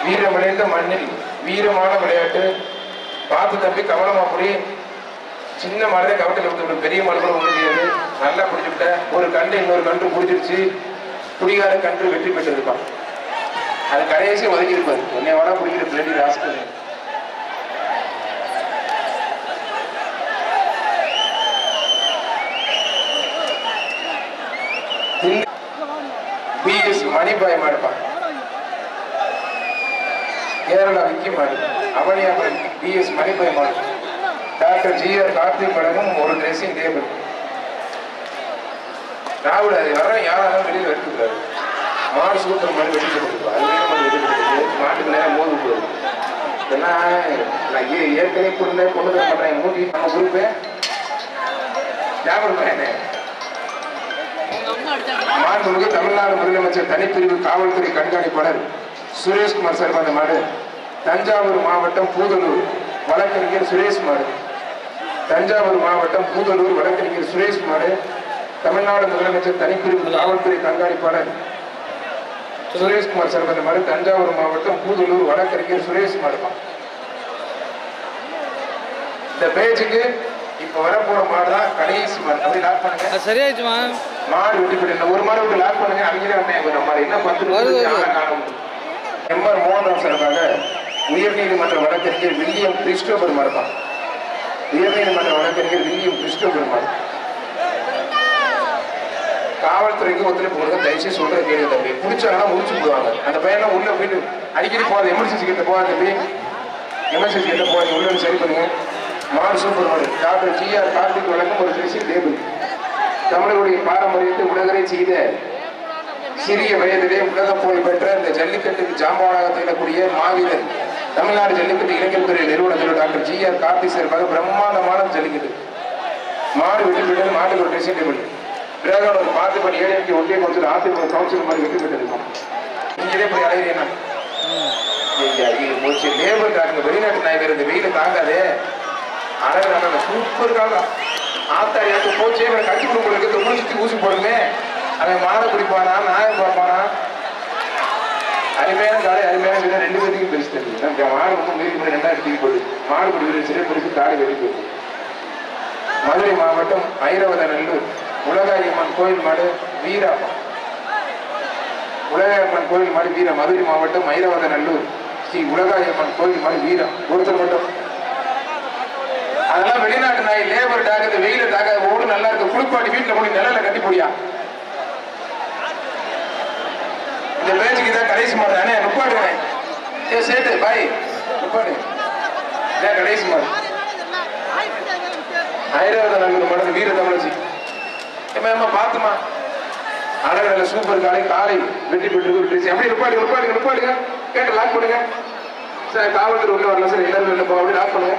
வீரம் விளைந்த மண்ணில் வீரமான விளையாட்டு. பார்த்து தம்பி கவனமா புரி. சின்ன மாடுதான் கவட்டில் விட்டு, பெரிய மாடு கூட ஒண்ணு செய்யாது. நல்லா பிடிச்சுட்ட. ஒரு கண்டு இன்னொரு கன்று பிடிச்சிருச்சு. குடிகார கன்று வெற்றி பெற்றிருப்பான். அது கடைசி ஒதுக்கி இருப்பாரு. என்னை வாடா பிடிக்கிற பிளேடி ராஸ்கல். BS மணிபாய் மாடுப்பான். கேரளா விக்கி மாடு. அவனியாபுரம் BS மணிபாய் மாடு. டாக்டர் GR கார்த்திக் வழங்கும் ஒரு ட்ரெஸ்ஸிங் டேபிள். ராகுல் அது வர யாராலும் வெளியில் எடுத்துக்கிறாரு. மாடு சூப்பர் மாதிரி வெட்டி கொடுத்துருவாரு. மாட்டுக்கு நேரம் மோது போகுது. இதெல்லாம் நான் ஏற்கனவே பொண்ணு தர மாட்டேன். மூட்டி நம்ம குரூப்பு ஞாபகம் பண்ணேன். மாண்புமிகு தமிழ்நாடு முதலமைச்சர் தனிப்பிரிவு காவல்துறை கண்காணிப்பாளர் சுரேஷ்குமார் சார்பான மாடு. தஞ்சாவூர் மாவட்டம் பூதலூர் வழக்கறிஞர் சுரேஷ் மாடு. தஞ்சாவூர் மாவட்டம் பூதலூர் வழக்கறிஞர் சுரேஷ் மாடு. தமிழ்நாடு முதலமைச்சர் தனிப்பிரிவு காவல்துறை கண்காணிப்பாளர் சுரேஷ்குமார் சார்பான மாடு. தஞ்சாவூர் மாவட்டம் பூதலூர் வழக்கறிஞர் சுரேஷ் மாடுப்பான். இந்த பேஜுக்கு இப்ப வரப்போற மாடுதான் கடைசி மாடு. அப்படி லாக் பண்ணுங்க. சரியாச்சுமா? மாடு விட்டு போயிட்டு ஒரு மாடு விட்டு லாக் பண்ணுங்க. அவங்களே வந்தேன் மாடு என்ன 10 MR மோகன்ராவ் சார்பாக உயர்நீதிமன்ற வழக்கறிஞர் வில்லியம் கிறிஸ்டோபர் மாடுதான். உயர்நீதிமன்ற வழக்கறிஞர் வில்லியம் கிறிஸ்டோபர் மாடு. காவல்துறைக்கு ஒத்துழைப்பு கொடுக்க தயவுசெய்து சொல்ற கேள்வி தம்பி. பிடிச்சாங்கன்னா முடிச்சு போடுவாங்க. அந்த பையன் உள்ள போயிட்டு அடிக்கடி போகாது. எமர்ஜென்சி கிட்ட போகாது தம்பி. எமர்ஜென்சி கிட்ட போகாது. உள்ள சரி பண்ணுங்க. மாடு சூப்பர் மாடு. டாக்டர் GR கார்த்திக் வழங்கும் ஒரு ட்ரெஸ்ஸிங் டேபிள். தமிழர்களுடைய பாரம்பரியத்தை உலகரை செய்த சிறிய வயதிலே உலக புகழ் பெற்ற இந்த ஜல்லிக்கட்டுக்கு ஜாம்பவானாக திகழக்கூடிய மாவீரர் தமிழ்நாடு ஜல்லிக்கட்டு இளைஞர் துறை நிறுவனர் டாக்டர் GR கார்த்திக் சார்பாக பிரம்மாண்டமான ஜல்லிக்கட்டு மாடு வெற்றி பெற்றது. மாட்டுக்கு ஒரு ட்ரெஸ்ஸிங் டேபிள். பிறகு ஒரு பார்த்துப்படி ஏழைக்கு ஒன்றிய கொஞ்சம் அதிமுக கவுன்சில் மாதிரி வெற்றி பெற்றிருக்கோம். நீங்களே போய் அழகிறேன். இது போச்சு லேபர் காரங்க வெளிநாட்டு நாயகர் இந்த வெயில தாங்காதே. அழகான சூப்பருக்காக ஆத்தாடி அந்த போச்சே இவரை கட்சி கொடுக்க தொழில் சுற்றி ஊசி போடுமே அவன் மாலை குடிப்பானா நாயம் பார்ப்பானா அருமையான காலை அருமையான வீரர் 2 பேருக்கும் பெருசு தெரியுது மாடு வந்து மீறி பண்ணி 2 தூக்கி போடுது மாடுபிடி வீரர் சிறை பரிசு காலை வெட்டி போகுது மதுரை மாவட்டம் ஐரவதநல்லூர் உலகாயம்மன் கோயில் மாடு வீரா உலகாயம்மன் கோயில் மாடு வீரா மதுரை மாவட்டம் ஐரவதநல்லூர் ஸ்ரீ உலகாயம்மன் கோயில் மாடு வீரா ஒருத்தர் மட்டும் அதெல்லாம் வெளிநாட்டு நாய் லேபர் டாக் இந்த வெயில டாக ஓடு நல்லா இருக்கு குளிப்பாட்டி வீட்டுல போய் நிழல கட்டி போடியா இந்த பேச்சுக்கு தான் கடைசி மாடு தானே நுப்பாடுவேன் ஏ சேட்டு பாய் நுப்பாடு இதான் கடைசி மாடு ஐராவதநல்லூர் மாடு வீர தமிழச்சி ஏமா பாத்துமா அழகல சூப்பர் காலை காலை வெட்டி பெற்று அப்படியே நுப்பாடுங்க கேட்டு லாக் பண்ணுங்க சார் காவல்துறை உள்ள வரலாம் சார் எல்லாரும் அப்படி லாக் பண்ணுங்க